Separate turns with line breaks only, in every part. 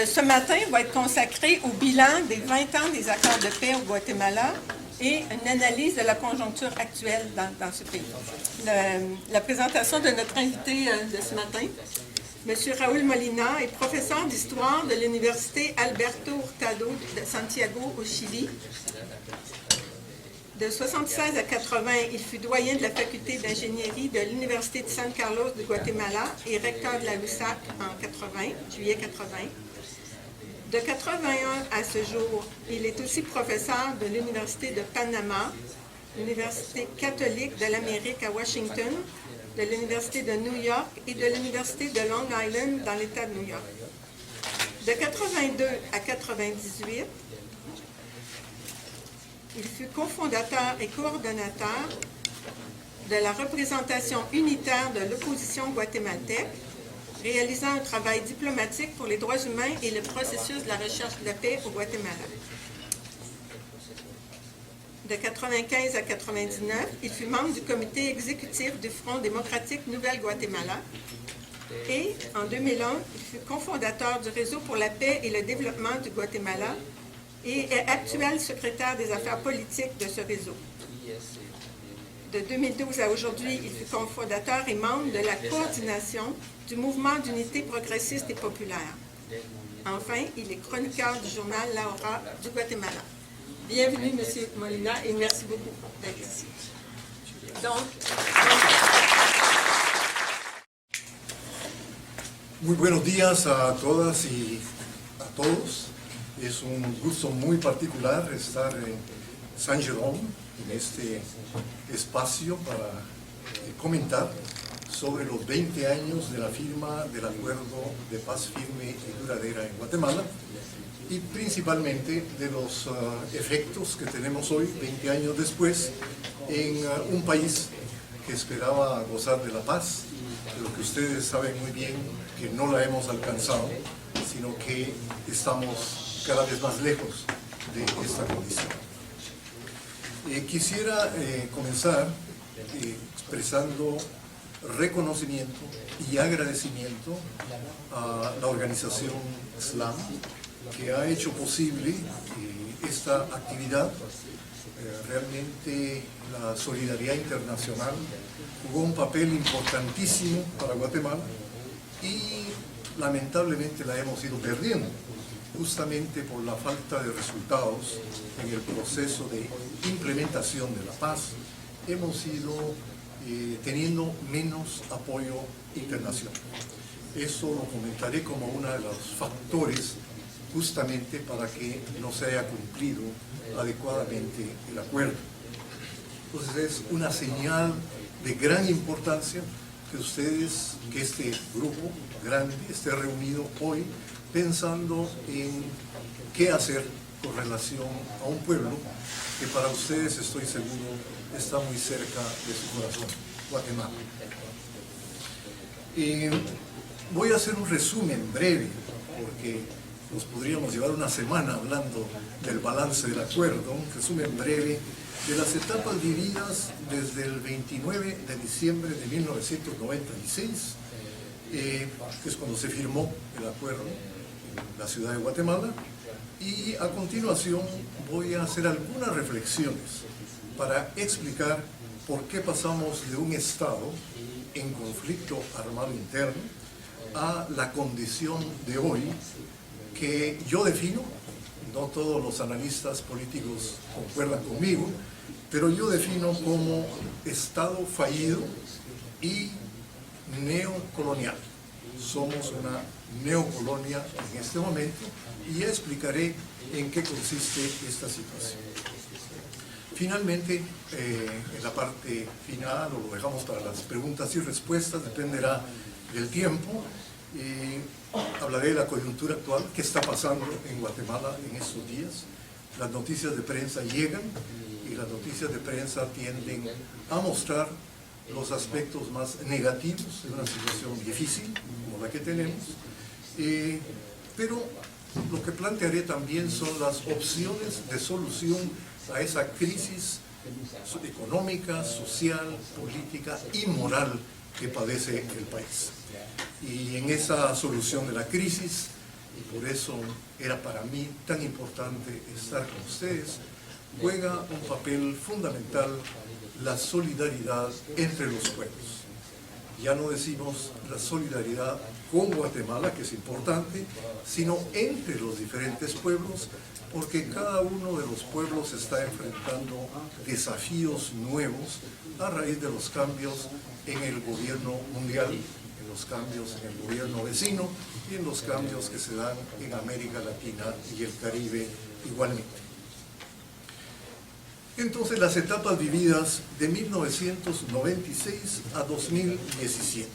Ce matin va être consacré au bilan des 20 ans des accords de paix au Guatemala et une analyse de la conjoncture actuelle dans ce pays. La présentation de notre invité de ce matin, M. Raúl Molina, est professeur d'histoire de l'Université Alberto Hurtado de Santiago au Chili. De 1976 à 1980, il fut doyen de la faculté d'ingénierie de l'Université de San Carlos de Guatemala et recteur de la USAC en juillet 1980. De 1981 à ce jour, il est aussi professeur de l'Université de Panama, l'Université catholique de l'Amérique à Washington, de l'Université de New York et de l'Université de Long Island dans l'État de New York. De 1982 à 1998, il fut cofondateur et coordonnateur de la représentation unitaire de l'opposition guatémaltèque, réalisant un travail diplomatique pour les droits humains et le processus de la recherche de la paix au Guatemala. De 1995 à 1999, il fut membre du comité exécutif du Front démocratique Nouvelle-Guatemala et, en 2001, il fut cofondateur du Réseau pour la paix et le développement du Guatemala et est actuel secrétaire des affaires politiques de ce réseau. De 2012 à aujourd'hui, il fut cofondateur et membre de la coordination du mouvement d'unité progressiste et populaire. Enfin, il est chroniqueur du journal La Hora du Guatemala. Bienvenue, M. Molina, et merci beaucoup d'être ici.
Muy buenos días a todas y a todos. Es un gusto muy particular estar en Saint-Jérôme, en este espacio para comentar sobre los 20 años de la firma del Acuerdo de Paz Firme y Duradera en Guatemala y principalmente de los efectos que tenemos hoy, 20 años después, en un país que esperaba gozar de la paz, pero que ustedes saben muy bien que no la hemos alcanzado, sino que estamos cada vez más lejos de esta condición. Quisiera comenzar expresando reconocimiento y agradecimiento a la organización SLAM que ha hecho posible esta actividad. Realmente la solidaridad internacional jugó un papel importantísimo para Guatemala y lamentablemente la hemos ido perdiendo, justamente por la falta de resultados en el proceso de implementación de la paz. Hemos ido teniendo menos apoyo internacional. Eso lo comentaré como uno de los factores justamente para que no se haya cumplido adecuadamente el acuerdo. Entonces es una señal de gran importancia que este grupo grande esté reunido hoy pensando en qué hacer con relación a un pueblo que para ustedes, estoy seguro, está muy cerca de su corazón, Guatemala. Voy a hacer un resumen breve, porque nos podríamos llevar una semana hablando del balance del acuerdo, un resumen breve de las etapas vividas desde el 29 de diciembre de 1996, que es cuando se firmó el acuerdo en la ciudad de Guatemala, y a continuación voy a hacer algunas reflexiones para explicar por qué pasamos de un Estado en conflicto armado interno a la condición de hoy que yo defino, no todos los analistas políticos concuerdan conmigo, pero yo defino como Estado fallido y neocolonial. Somos una neocolonia en este momento y ya explicaré en qué consiste esta situación. Finalmente, en la parte final, o lo dejamos para las preguntas y respuestas, dependerá del tiempo, hablaré de la coyuntura actual, qué está pasando en Guatemala en estos días. Las noticias de prensa llegan y las noticias de prensa tienden a mostrar los aspectos más negativos de una situación difícil como la que tenemos, pero lo que plantearé también son las opciones de solución a esa crisis económica, social, política y moral que padece el país. Y en esa solución de la crisis, y por eso era para mí tan importante estar con ustedes, juega un papel fundamental la solidaridad entre los pueblos. Ya no decimos la solidaridad con Guatemala, que es importante, sino entre los diferentes pueblos, porque cada uno de los pueblos está enfrentando desafíos nuevos a raíz de los cambios en el gobierno mundial, en los cambios en el gobierno vecino y en los cambios que se dan en América Latina y el Caribe igualmente. Entonces, las etapas vividas de 1996 a 2017.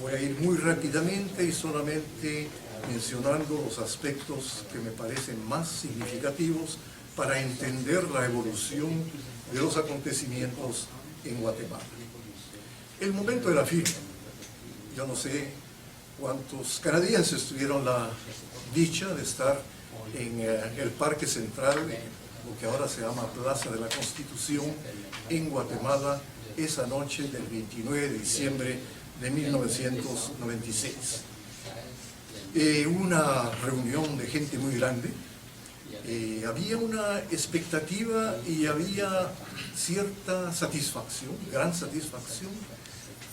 Voy a ir muy rápidamente y solamente mencionando los aspectos que me parecen más significativos para entender la evolución de los acontecimientos en Guatemala. El momento de la firma. Yo no sé cuántos canadienses tuvieron la dicha de estar en el Parque Central, lo que ahora se llama Plaza de la Constitución, en Guatemala, esa noche del 29 de diciembre de 1996. Una reunión de gente muy grande, había una expectativa y había cierta satisfacción, gran satisfacción,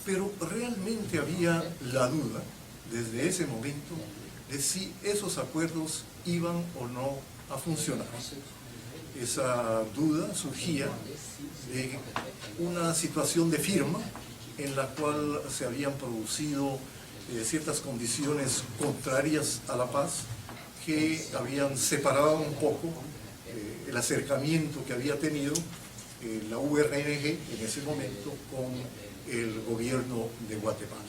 pero realmente había la duda, desde ese momento, de si esos acuerdos iban o no a funcionar. Esa duda surgía de una situación de firma en la cual se habían producido ciertas condiciones contrarias a la paz que habían separado un poco el acercamiento que había tenido la URNG en ese momento con el gobierno de Guatemala.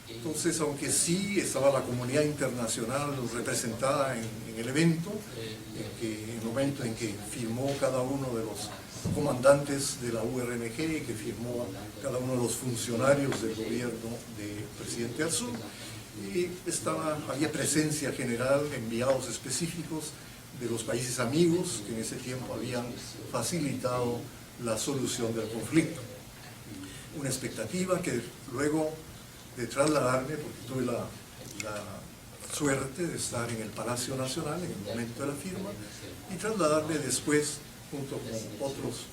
Entonces, aunque sí estaba la comunidad internacional representada en el evento, en el momento en que firmó cada uno de los comandantes de la URNG, que firmó cada uno de los funcionarios del gobierno del presidente Arzú, y había presencia general, enviados específicos de los países amigos que en ese tiempo habían facilitado la solución del conflicto. Una expectativa que luego de trasladarme, porque tuve la suerte de estar en el Palacio Nacional en el momento de la firma, y trasladarme después, junto con otros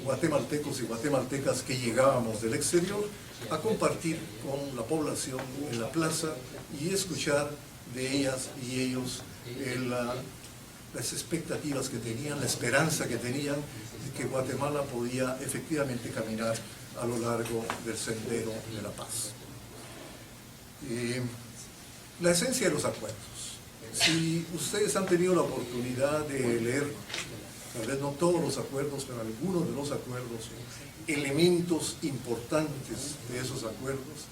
guatemaltecos y guatemaltecas que llegábamos del exterior, a compartir con la población en la plaza y escuchar de ellas y ellos las expectativas que tenían, la esperanza que tenían de que Guatemala podía efectivamente caminar a lo largo del sendero de la paz. La esencia de los acuerdos. Si ustedes han tenido la oportunidad de leer, tal vez no todos los acuerdos, pero algunos de los acuerdos, elementos importantes de esos acuerdos,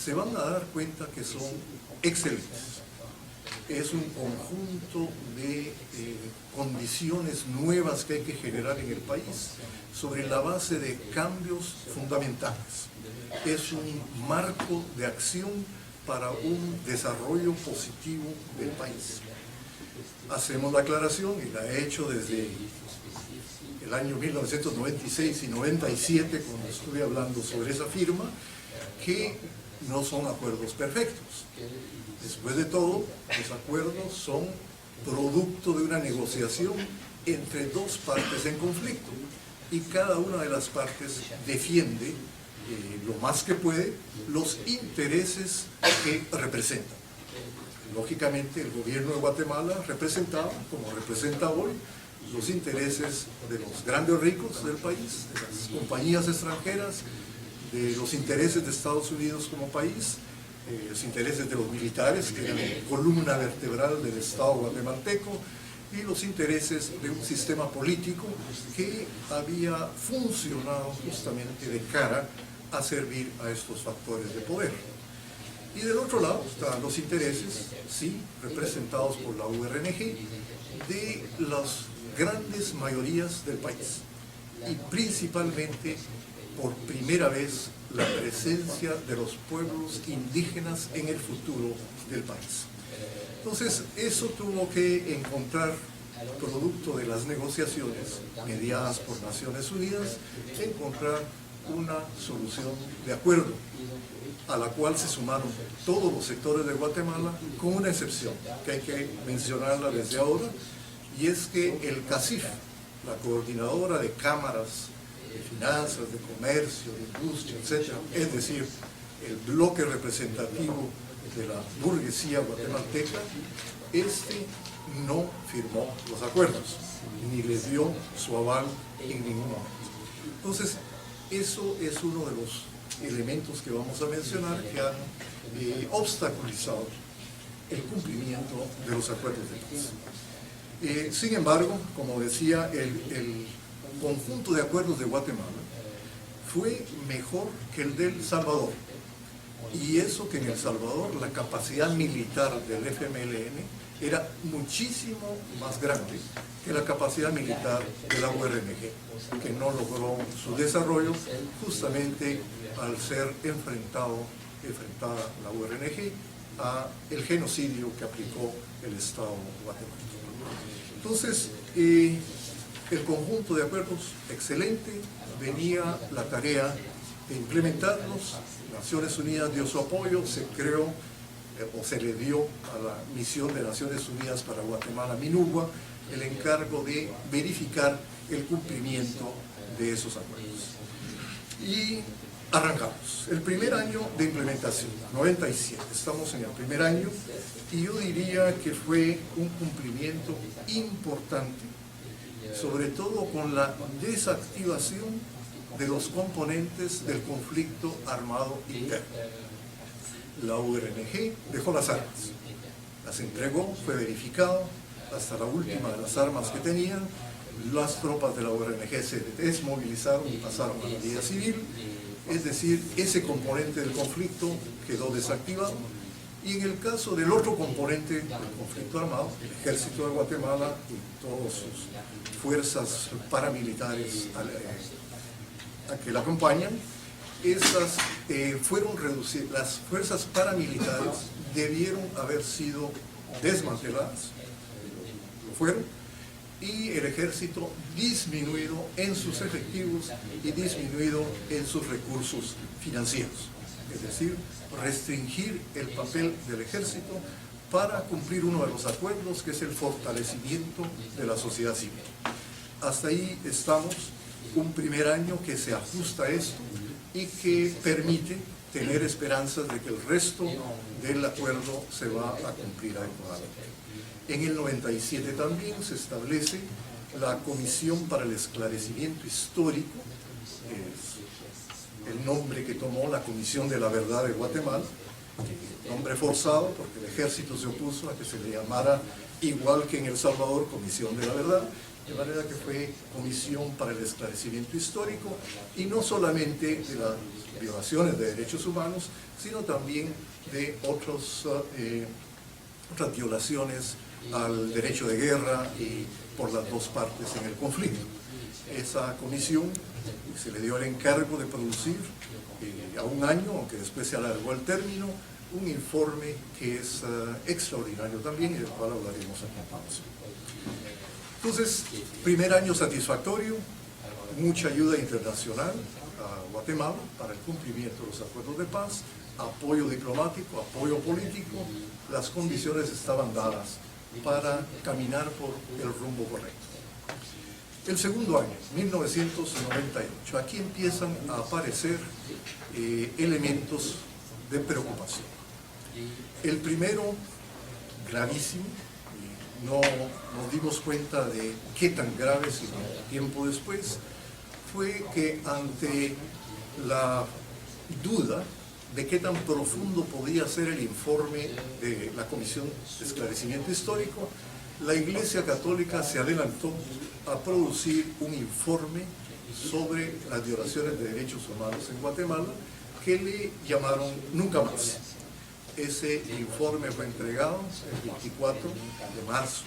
se van a dar cuenta que son excelentes. Es un conjunto de condiciones nuevas que hay que generar en el país sobre la base de cambios fundamentales. Es un marco de acción para un desarrollo positivo del país. Hacemos la aclaración, y la he hecho desde el año 1996 y 97, cuando estuve hablando sobre esa firma, que no son acuerdos perfectos. Después de todo, los acuerdos son producto de una negociación entre dos partes en conflicto, y cada una de las partes defiende lo más que puede los intereses que representan. Lógicamente, el gobierno de Guatemala representaba, como representa hoy, los intereses de los grandes ricos del país, de las compañías extranjeras, de los intereses de Estados Unidos como país, los intereses de los militares, que eran la columna vertebral del Estado guatemalteco, y los intereses de un sistema político que había funcionado justamente de cara a servir a estos factores de poder. Y del otro lado están los intereses, sí, representados por la URNG, de las grandes mayorías del país, y principalmente, por primera vez, la presencia de los pueblos indígenas en el futuro del país. Entonces, eso tuvo que encontrar, producto de las negociaciones mediadas por Naciones Unidas, encontrar una solución de acuerdo, a la cual se sumaron todos los sectores de Guatemala, con una excepción, que hay que mencionarla desde ahora, y es que el CACIF, la coordinadora de cámaras de finanzas, de comercio, de industria, etc., es decir, el bloque representativo de la burguesía guatemalteca, no firmó los acuerdos, ni les dio su aval en ningún momento. Entonces, eso es uno de los elementos que vamos a mencionar que han obstaculizado el cumplimiento de los acuerdos de paz. Sin embargo, como decía, el conjunto de acuerdos de Guatemala fue mejor que el de El Salvador. Y eso que en El Salvador la capacidad militar del FMLN era muchísimo más grande que la capacidad militar de la URNG, que no logró su desarrollo justamente al ser enfrentada la URNG a el genocidio que aplicó el Estado guatemalteco. Entonces, el conjunto de acuerdos excelente, venía la tarea de implementarlos. Naciones Unidas dio su apoyo, se creó o se le dio a la misión de Naciones Unidas para Guatemala, MINUGUA, el encargo de verificar el cumplimiento de esos acuerdos. Y arrancamos. El primer año de implementación, 97, estamos en el primer año, y yo diría que fue un cumplimiento importante, sobre todo con la desactivación de los componentes del conflicto armado interno. La URNG dejó las armas, las entregó, fue verificado, hasta la última de las armas que tenían. Las tropas de la URNG se desmovilizaron y pasaron a la vida civil, es decir, ese componente del conflicto quedó desactivado. Y en el caso del otro componente del conflicto armado, el Ejército de Guatemala y todas sus fuerzas paramilitares a que la acompañan, estas fueron reducidas. Las fuerzas paramilitares debieron haber sido desmanteladas, lo fueron, y el ejército disminuido en sus efectivos y disminuido en sus recursos financieros. Es decir, restringir el papel del ejército para cumplir uno de los acuerdos, que es el fortalecimiento de la sociedad civil. Hasta ahí estamos, un primer año que se ajusta a esto y que permite tener esperanzas de que el resto del acuerdo se va a cumplir adecuadamente. En el 97 también se establece la Comisión para el Esclarecimiento Histórico, es el nombre que tomó la Comisión de la Verdad de Guatemala, nombre forzado porque el ejército se opuso a que se le llamara, igual que en El Salvador, Comisión de la Verdad, de manera que fue Comisión para el Esclarecimiento Histórico, y no solamente de las violaciones de derechos humanos, sino también de otras violaciones al derecho de guerra y por las dos partes en el conflicto. Esa comisión se le dio el encargo de producir a un año, aunque después se alargó el término, un informe que es extraordinario también y del cual hablaremos a continuación. Entonces, primer año satisfactorio, mucha ayuda internacional a Guatemala para el cumplimiento de los acuerdos de paz, apoyo diplomático, apoyo político, las condiciones estaban dadas para caminar por el rumbo correcto. El segundo año, 1998, aquí empiezan a aparecer elementos de preocupación. El primero, gravísimo, no nos dimos cuenta de qué tan grave, sino tiempo después, fue que ante la duda de qué tan profundo podía ser el informe de la Comisión de Esclarecimiento Histórico, la Iglesia Católica se adelantó a producir un informe sobre las violaciones de derechos humanos en Guatemala, que le llamaron Nunca Más. Ese informe fue entregado el 24 de marzo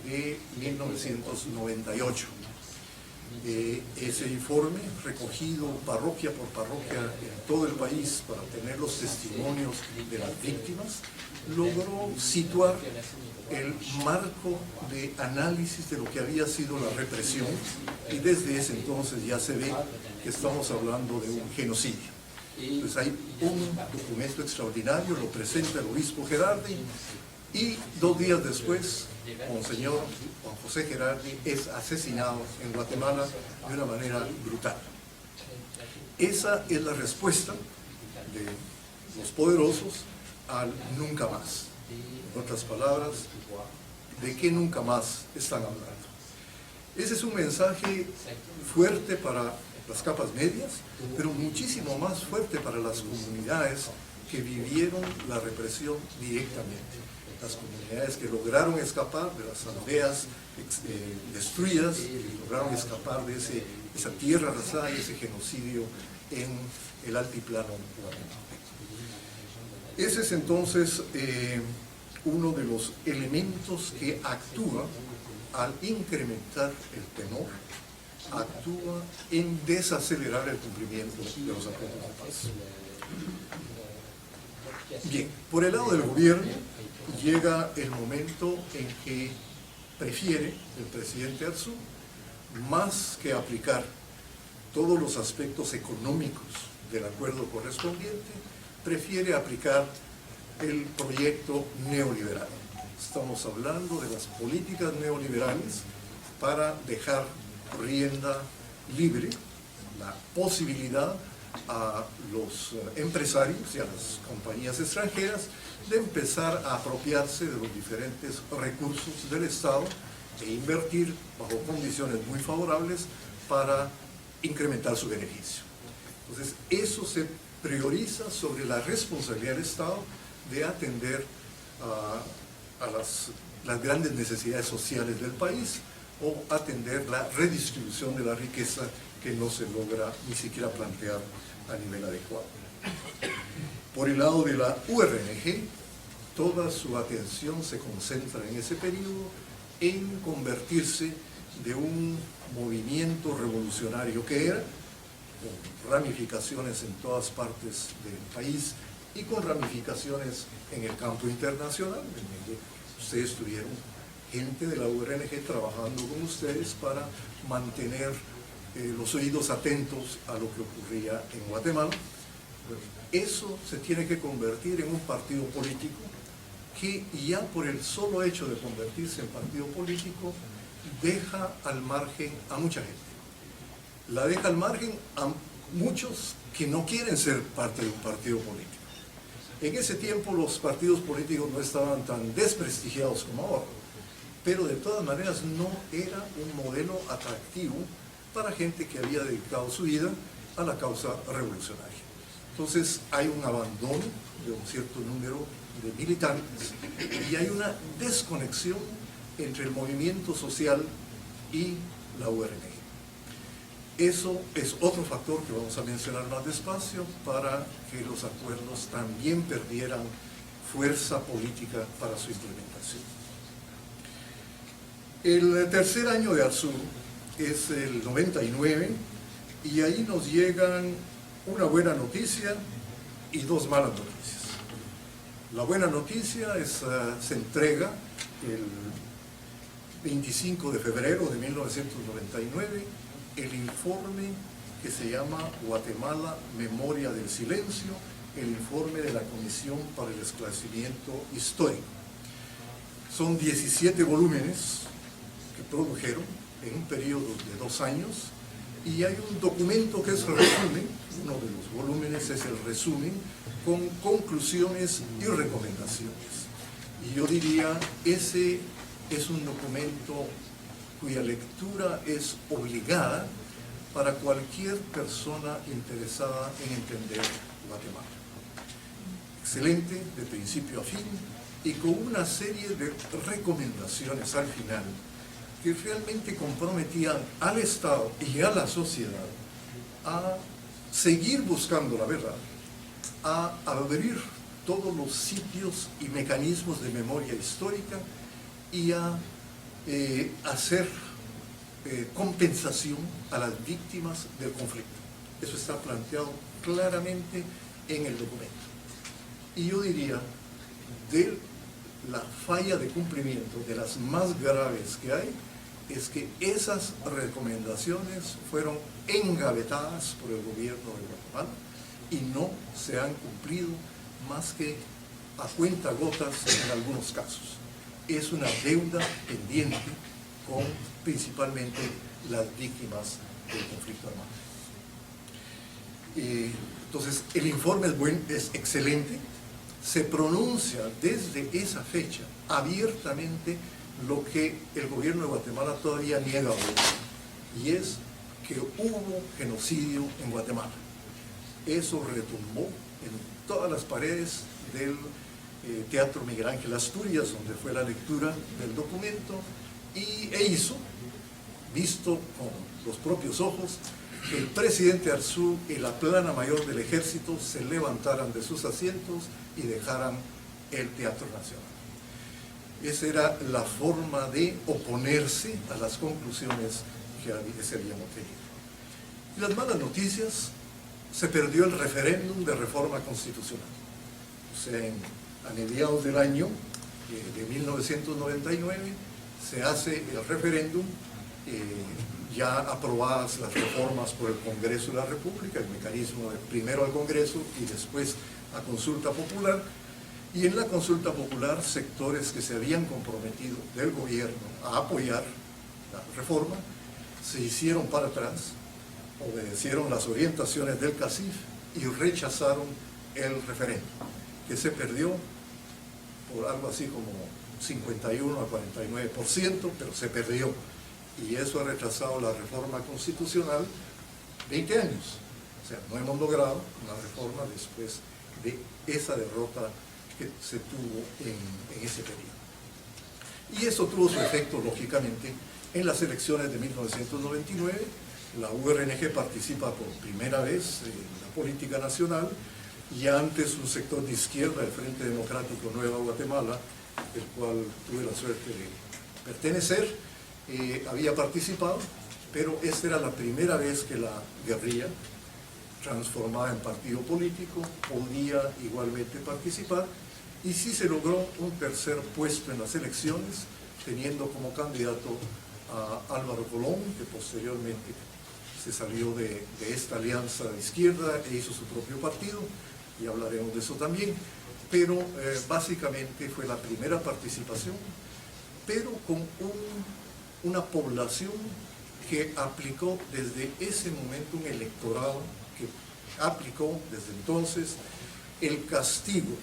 de 1998. Ese informe, recogido parroquia por parroquia en todo el país para tener los testimonios de las víctimas, logró situar el marco de análisis de lo que había sido la represión, y desde ese entonces ya se ve que estamos hablando de un genocidio. Entonces hay un documento extraordinario, lo presenta el obispo Gerardi, y 2 días después, Monseñor Juan José Gerardi es asesinado en Guatemala de una manera brutal. Esa es la respuesta de los poderosos al nunca más. En otras palabras, ¿de qué nunca más están hablando? Ese es un mensaje fuerte para las capas medias, pero muchísimo más fuerte para las comunidades que vivieron la represión directamente. Las comunidades que lograron escapar de las aldeas destruidas, que lograron escapar de esa tierra arrasada y ese genocidio en el altiplano guatemalteco. Ese es entonces uno de los elementos que actúa al incrementar el temor, actúa en desacelerar el cumplimiento de los acuerdos de paz. Bien, por el lado del gobierno llega el momento en que prefiere el presidente Arzú, más que aplicar todos los aspectos económicos del acuerdo correspondiente, prefiere aplicar el proyecto neoliberal. Estamos hablando de las políticas neoliberales para dejar rienda libre, la posibilidad a los empresarios y a las compañías extranjeras de empezar a apropiarse de los diferentes recursos del Estado e invertir bajo condiciones muy favorables para incrementar su beneficio. Entonces, eso se prioriza sobre la responsabilidad del Estado de atender a las grandes necesidades sociales del país o atender la redistribución de la riqueza que no se logra ni siquiera plantear a nivel adecuado. Por el lado de la URNG, toda su atención se concentra en ese periodo en convertirse de un movimiento revolucionario que era, con ramificaciones en todas partes del país y con ramificaciones en el campo internacional, en donde ustedes tuvieron gente de la URNG trabajando con ustedes para mantener los oídos atentos a lo que ocurría en Guatemala. Eso se tiene que convertir en un partido político que ya por el solo hecho de convertirse en partido político deja al margen a mucha gente. La deja al margen a muchos que no quieren ser parte de un partido político. En ese tiempo los partidos políticos no estaban tan desprestigiados como ahora, pero de todas maneras no era un modelo atractivo para gente que había dedicado su vida a la causa revolucionaria. Entonces hay un abandono de un cierto número de militantes y hay una desconexión entre el movimiento social y la URNG. Eso es otro factor que vamos a mencionar más despacio para que los acuerdos también perdieran fuerza política para su implementación. El tercer año de Arzú es el 99 y ahí nos llegan una buena noticia y 2 malas noticias. La buena noticia es se entrega el 25 de febrero de 1999 el informe que se llama Guatemala, Memoria del Silencio, el informe de la Comisión para el Esclarecimiento Histórico. Son 17 volúmenes que produjeron en un periodo de 2 años y hay un documento que es el resumen, uno de los volúmenes es el resumen con conclusiones y recomendaciones. Y yo diría, ese es un documento cuya lectura es obligada para cualquier persona interesada en entender Guatemala. Excelente, de principio a fin, y con una serie de recomendaciones al final que realmente comprometían al Estado y a la sociedad a seguir buscando la verdad, a abrir todos los sitios y mecanismos de memoria histórica y a hacer compensación a las víctimas del conflicto. Eso está planteado claramente en el documento. Y yo diría, de la falla de cumplimiento, de las más graves que hay, es que esas recomendaciones fueron engavetadas por el gobierno de Guatemala y no se han cumplido más que a cuentagotas en algunos casos. Es una deuda pendiente con principalmente las víctimas del conflicto armado. Entonces, el informe es excelente, se pronuncia desde esa fecha abiertamente lo que el gobierno de Guatemala todavía niega hoy, y es que hubo genocidio en Guatemala. Eso retumbó en todas las paredes del Teatro Miguel Ángel Asturias, donde fue la lectura del documento, e hizo, visto con los propios ojos, que el presidente Arzú y la plana mayor del ejército se levantaran de sus asientos y dejaran el Teatro Nacional. Esa era la forma de oponerse a las conclusiones que se habían obtenido. Y las malas noticias: se perdió el referéndum de reforma constitucional. O sea, a mediados del año de 1999 se hace el referéndum, ya aprobadas las reformas por el Congreso de la República, el mecanismo de primero al Congreso y después a consulta popular. Y en la consulta popular, sectores que se habían comprometido del gobierno a apoyar la reforma se hicieron para atrás, obedecieron las orientaciones del CACIF y rechazaron el referéndum, que se perdió por algo así como 51 a 49%, pero se perdió. Y eso ha retrasado la reforma constitucional 20 años. O sea, no hemos logrado una reforma después de esa derrota que se tuvo en ese periodo. Y eso tuvo su efecto, lógicamente, en las elecciones de 1999. La URNG participa por primera vez en la política nacional, y antes un sector de izquierda, el Frente Democrático Nueva Guatemala, el cual tuve la suerte de pertenecer, había participado, pero esta era la primera vez que la guerrilla, transformada en partido político, podía igualmente participar, y sí se logró un tercer puesto en las elecciones, teniendo como candidato a Álvaro Colón, que posteriormente se salió de esta alianza de izquierda e hizo su propio partido, y hablaremos de eso también, pero básicamente fue la primera participación, pero con una población que aplicó desde ese momento un electorado que aplicó desde entonces el castigo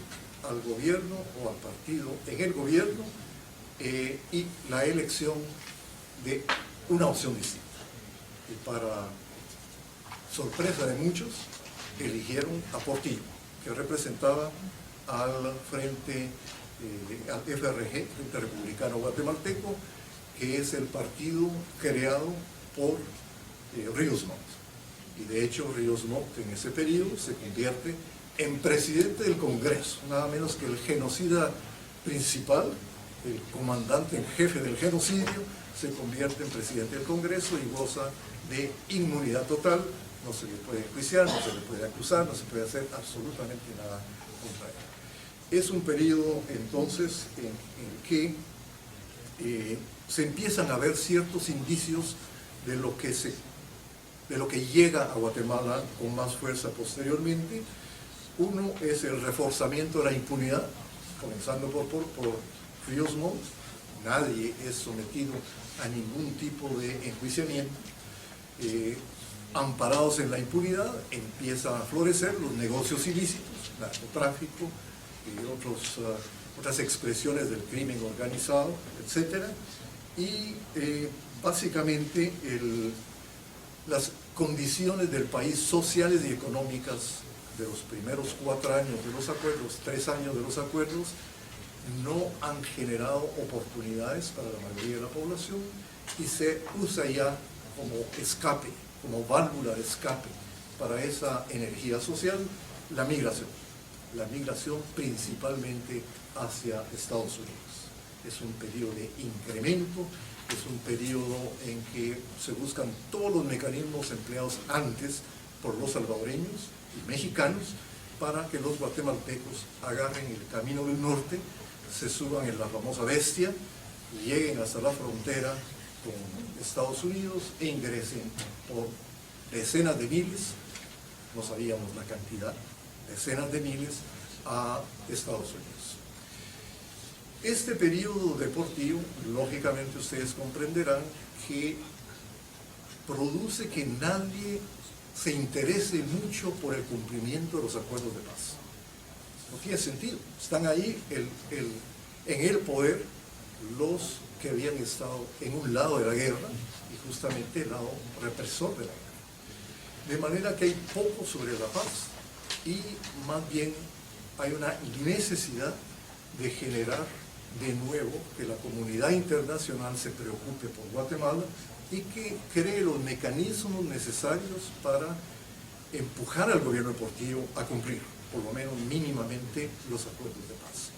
al gobierno o al partido en el gobierno, y la elección de una opción distinta. Y para sorpresa de muchos, eligieron a Portillo, que representaba al Frente, al FRG, Frente Republicano Guatemalteco, que es el partido creado por Ríos Montt. Y de hecho Ríos Montt en ese periodo se convierte en presidente del Congreso, nada menos que el genocida principal, el comandante en jefe del genocidio, se convierte en presidente del Congreso y goza de inmunidad total. No se le puede enjuiciar, no se le puede acusar, no se puede hacer absolutamente nada contra él. Es un periodo entonces en que se empiezan a ver ciertos indicios de lo que llega a Guatemala con más fuerza posteriormente. Uno es el reforzamiento de la impunidad, comenzando por Ríos Montt. Nadie es sometido a ningún tipo de enjuiciamiento. Amparados en la impunidad, empiezan a florecer los negocios ilícitos, narcotráfico y otras expresiones del crimen organizado, etc. Y básicamente las condiciones del país sociales y económicas de los primeros 4 años de los acuerdos, 3 años de los acuerdos, no han generado oportunidades para la mayoría de la población, y se usa ya como escape, como válvula de escape para esa energía social, la migración principalmente hacia Estados Unidos. Es un periodo de incremento Es un periodo en que se buscan todos los mecanismos empleados antes por los salvadoreños y mexicanos para que los guatemaltecos agarren el camino del norte, se suban en la famosa Bestia, lleguen hasta la frontera con Estados Unidos e ingresen por decenas de miles, no sabíamos la cantidad, decenas de miles a Estados Unidos. Este periodo deportivo, lógicamente ustedes comprenderán que produce que nadie se interese mucho por el cumplimiento de los acuerdos de paz. No tiene sentido. Están ahí en el poder los que habían estado en un lado de la guerra y justamente el lado represor de la guerra. De manera que hay poco sobre la paz y más bien hay una necesidad de generar de nuevo que la comunidad internacional se preocupe por Guatemala y que cree los mecanismos necesarios para empujar al gobierno deportivo a cumplir, por lo menos mínimamente, los acuerdos de paz.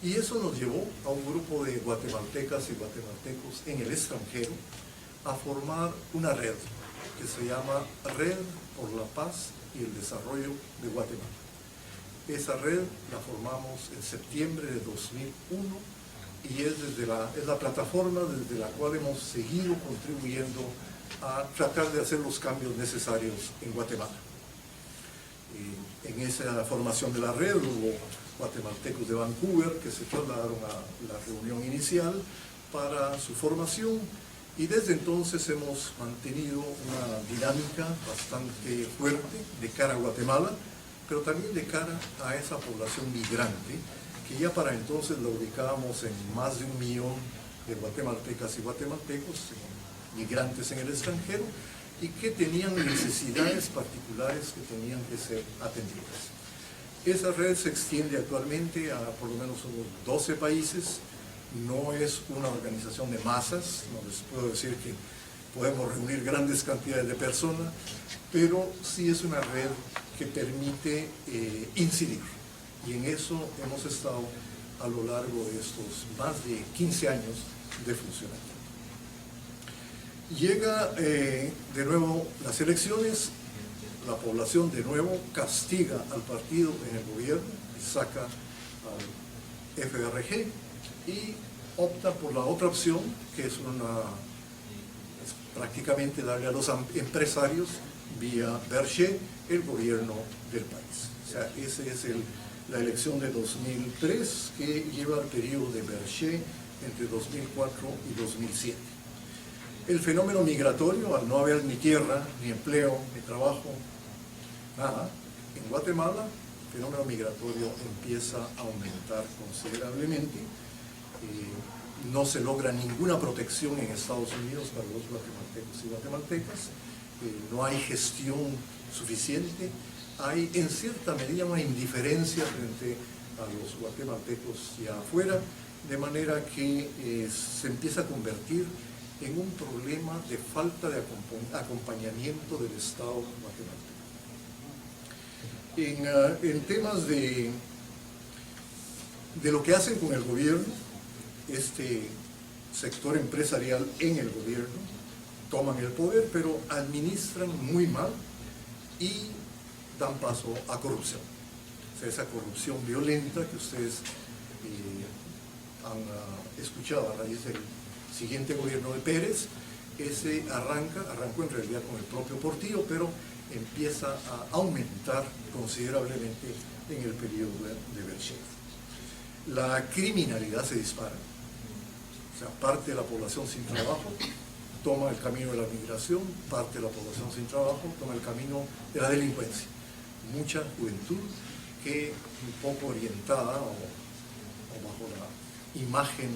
Y eso nos llevó a un grupo de guatemaltecas y guatemaltecos en el extranjero a formar una red que se llama Red por la Paz y el Desarrollo de Guatemala. Esa red la formamos en septiembre de 2001 y es la plataforma desde la cual hemos seguido contribuyendo a tratar de hacer los cambios necesarios en Guatemala. En esa formación de la red hubo guatemaltecos de Vancouver que se trasladaron a la reunión inicial para su formación y desde entonces hemos mantenido una dinámica bastante fuerte de cara a Guatemala, pero también de cara a esa población migrante, que ya para entonces la ubicábamos en más de 1 millón de guatemaltecas y guatemaltecos, migrantes en el extranjero, y que tenían necesidades particulares que tenían que ser atendidas. Esa red se extiende actualmente a por lo menos unos 12 países, no es una organización de masas, no les puedo decir que podemos reunir grandes cantidades de personas, pero sí es una red que permite incidir. Y en eso hemos estado a lo largo de estos más de 15 años de funcionamiento. Llega de nuevo las elecciones, la población de nuevo castiga al partido en el gobierno, saca al FRG y opta por la otra opción, que es prácticamente darle a los empresarios vía Berger el gobierno del país. O sea, esa es la elección de 2003 que lleva al periodo de Berger entre 2004 y 2007. El fenómeno migratorio, al no haber ni tierra, ni empleo, ni trabajo, nada, en Guatemala el fenómeno migratorio empieza a aumentar considerablemente. No se logra ninguna protección en Estados Unidos para los guatemaltecos y guatemaltecas, no hay gestión suficiente, hay en cierta medida una indiferencia frente a los guatemaltecos y afuera, de manera que se empieza a convertir en un problema de falta de acompañamiento del Estado guatemalteco. En temas de lo que hacen con el gobierno, este sector empresarial en el gobierno, toman el poder, pero administran muy mal y dan paso a corrupción. O sea, esa corrupción violenta que ustedes han escuchado a raíz del siguiente gobierno de Pérez, ese arrancó en realidad con el propio Portillo, pero empieza a aumentar considerablemente en el periodo de Berger. La criminalidad se dispara, o sea, parte de la población sin trabajo toma el camino de la migración, parte de la población sin trabajo toma el camino de la delincuencia. Mucha juventud que, un poco orientada o bajo la imagen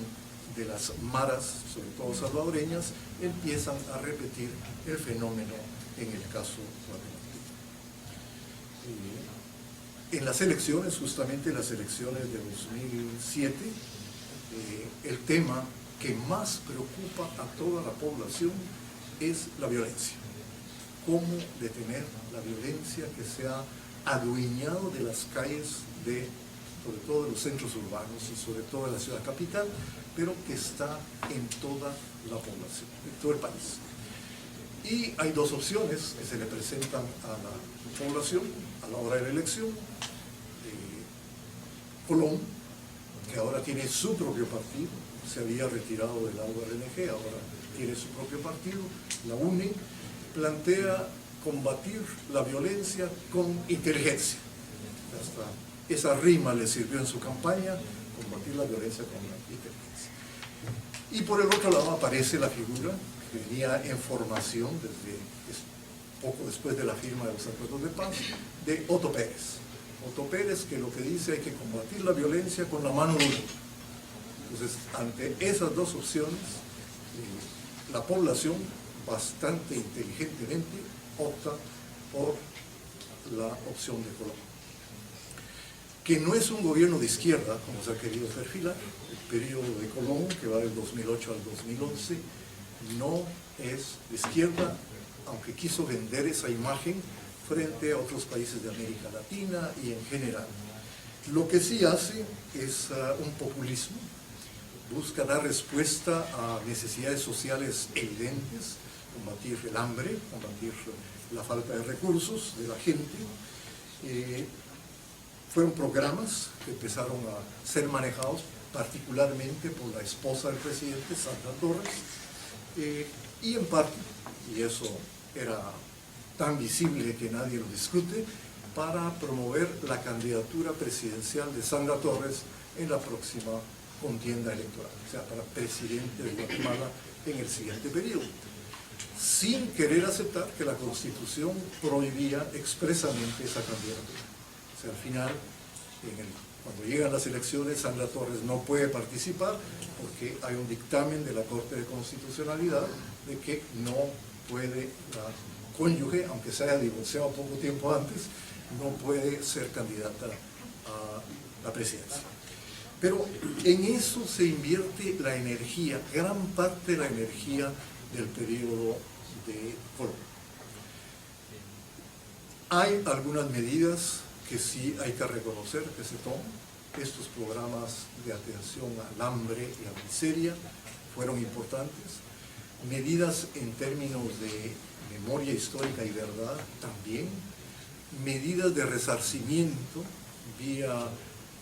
de las maras, sobre todo salvadoreñas, empiezan a repetir el fenómeno en el caso guatemalteco. En las elecciones, justamente las elecciones de 2007, el tema que más preocupa a toda la población es la violencia. Cómo detener la violencia que se ha adueñado de las calles de sobre todo en los centros urbanos y sobre todo en la ciudad capital, pero que está en toda la población, en todo el país. Y hay dos opciones que se le presentan a la población a la hora de la elección. Colón, que ahora tiene su propio partido, se había retirado del URNG, ahora tiene su propio partido, la UNE, plantea combatir la violencia con inteligencia. Hasta esa rima le sirvió en su campaña, combatir la violencia con la inteligencia. Y por el otro lado aparece la figura que venía en formación desde poco después de la firma de los acuerdos de paz, de Otto Pérez. Otto Pérez, que lo que dice hay que combatir la violencia con la mano dura. Entonces, ante esas dos opciones, la población bastante inteligentemente opta por la opción de Colón, que no es un gobierno de izquierda, como se ha querido perfilar. El periodo de Colón, que va del 2008 al 2011, no es de izquierda, aunque quiso vender esa imagen frente a otros países de América Latina y en general. Lo que sí hace es un populismo, busca dar respuesta a necesidades sociales evidentes, combatir el hambre, combatir la falta de recursos de la gente. Fueron programas que empezaron a ser manejados particularmente por la esposa del presidente, Sandra Torres, y en parte, y eso era tan visible que nadie lo discute, para promover la candidatura presidencial de Sandra Torres en la próxima contienda electoral, o sea, para presidente de Guatemala en el siguiente periodo, sin querer aceptar que la Constitución prohibía expresamente esa candidatura. O sea, al final, cuando llegan las elecciones, Sandra Torres no puede participar porque hay un dictamen de la Corte de Constitucionalidad de que no puede la cónyuge, aunque se haya divorciado poco tiempo antes, no puede ser candidata a la presidencia. Pero en eso se invierte la energía, gran parte de la energía del periodo de Colón. Hay algunas medidas que sí hay que reconocer que se toman. Estos programas de atención al hambre y a la miseria fueron importantes. Medidas en términos de memoria histórica y verdad también. Medidas de resarcimiento vía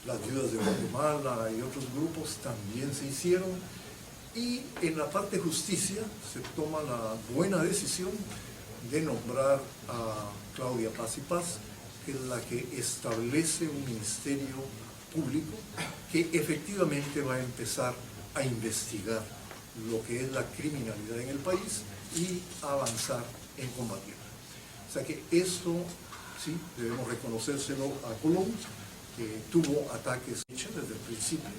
las viudas de Guatemala y otros grupos también se hicieron. Y en la parte de justicia se toma la buena decisión de nombrar a Claudia Paz y Paz, que es la que establece un ministerio público que efectivamente va a empezar a investigar lo que es la criminalidad en el país y avanzar en combatirla. O sea que esto, sí, debemos reconocérselo a Colón, que tuvo ataques desde el principio,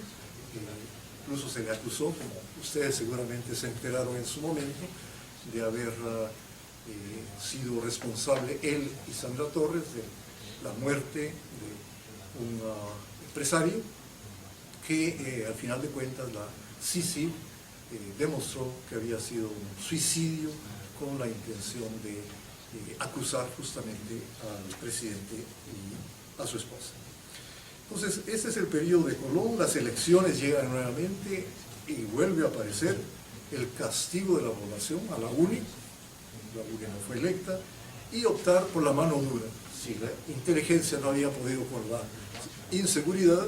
incluso se le acusó, como ustedes seguramente se enteraron en su momento, de haber sido responsable él y Sandra Torres de la muerte de un empresario que al final de cuentas la CICIG demostró que había sido un suicidio con la intención de acusar justamente al presidente y a su esposa. Entonces, este es el periodo de Colón, las elecciones llegan nuevamente y vuelve a aparecer el castigo de la población a la UNE no fue electa, y optar por la mano dura. Si la inteligencia no había podido con la inseguridad,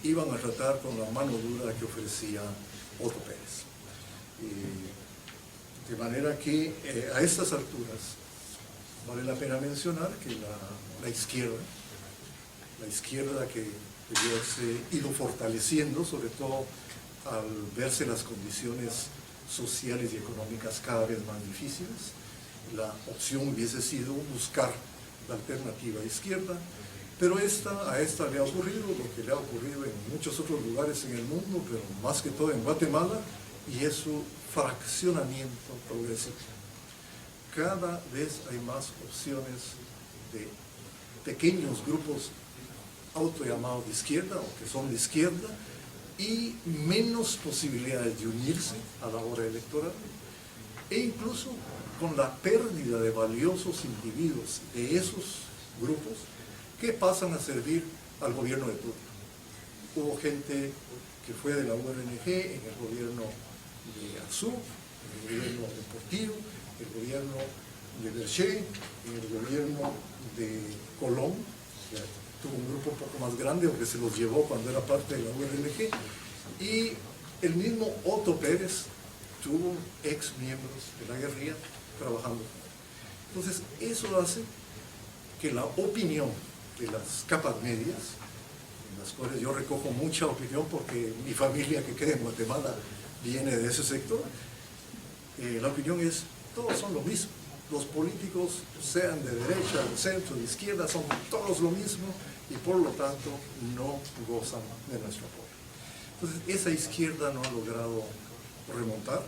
iban a tratar con la mano dura que ofrecía Otto Pérez. De manera que a estas alturas vale la pena mencionar que la izquierda que debió haberse ido fortaleciendo, sobre todo al verse las condiciones sociales y económicas cada vez más difíciles, la opción hubiese sido buscar la alternativa izquierda, pero a esta le ha ocurrido lo que le ha ocurrido en muchos otros lugares en el mundo, pero más que todo en Guatemala, y es su fraccionamiento progresivo. Cada vez hay más opciones de pequeños grupos autollamados de izquierda o que son de izquierda y menos posibilidades de unirse a la hora electoral, e incluso con la pérdida de valiosos individuos de esos grupos que pasan a servir al gobierno de turno. hubo gente que fue de la URNG en el gobierno de Azul, en el gobierno de Portillo, el gobierno de Berché, en el gobierno de Colón, que tuvo un grupo un poco más grande, aunque se los llevó cuando era parte de la URNG, y el mismo Otto Pérez tuvo ex miembros de la guerrilla trabajando. Entonces, eso hace que la opinión de las capas medias, en las cuales yo recojo mucha opinión porque mi familia que queda en Guatemala viene de ese sector, la opinión es, todos son lo mismo. Los políticos, sean de derecha, de centro, de izquierda, son todos lo mismo y por lo tanto no gozan de nuestro apoyo. Entonces, esa izquierda no ha logrado remontar,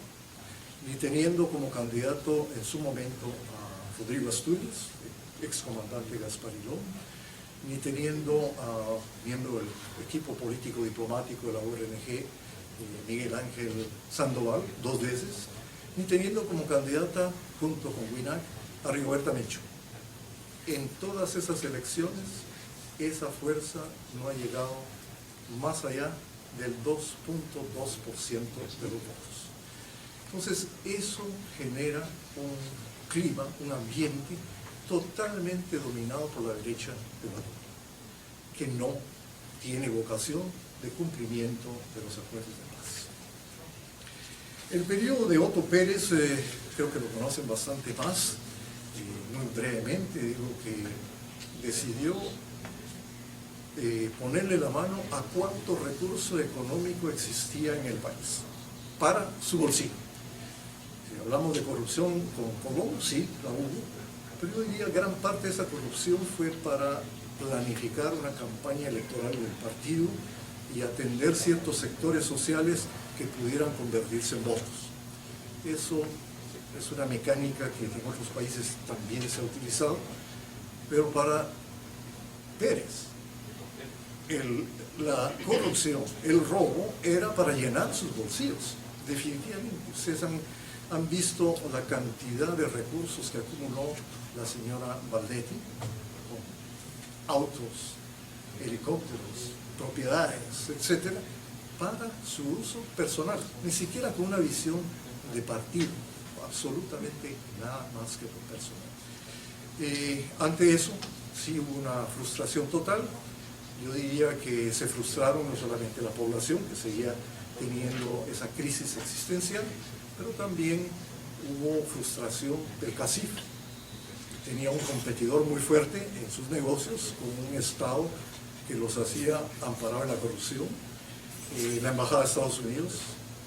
ni teniendo como candidato en su momento a Rodrigo Asturias, excomandante Gasparilón, ni teniendo a miembro del equipo político diplomático de la URNG, Miguel Ángel Sandoval, 2 veces, ni teniendo como candidata, junto con Winac, a Rigoberta Menchú. En todas esas elecciones, esa fuerza no ha llegado más allá del 2.2% de los votos. Entonces, eso genera un clima, un ambiente totalmente dominado por la derecha de Guatemala, que no tiene vocación de cumplimiento de los acuerdos de paz. El periodo de Otto Pérez, creo que lo conocen bastante más, muy brevemente, digo que decidió ponerle la mano a cuánto recurso económico existía en el país, para su bolsillo. Si hablamos de corrupción con Colón, sí, la hubo, pero yo diría gran parte de esa corrupción fue para planificar una campaña electoral del partido y atender ciertos sectores sociales que pudieran convertirse en votos. Eso es una mecánica que en otros países también se ha utilizado, pero para Pérez, la corrupción, el robo, era para llenar sus bolsillos, definitivamente. Ustedes han visto la cantidad de recursos que acumuló la señora Valdetti, con autos, helicópteros, propiedades, etcétera, para su uso personal, ni siquiera con una visión de partido, absolutamente nada más que por personal. Ante eso, sí hubo una frustración total. Yo diría que se frustraron no solamente la población, que seguía teniendo esa crisis existencial, pero también hubo frustración del CACIF. Tenía un competidor muy fuerte en sus negocios, con un Estado que los hacía amparar en la corrupción. La Embajada de Estados Unidos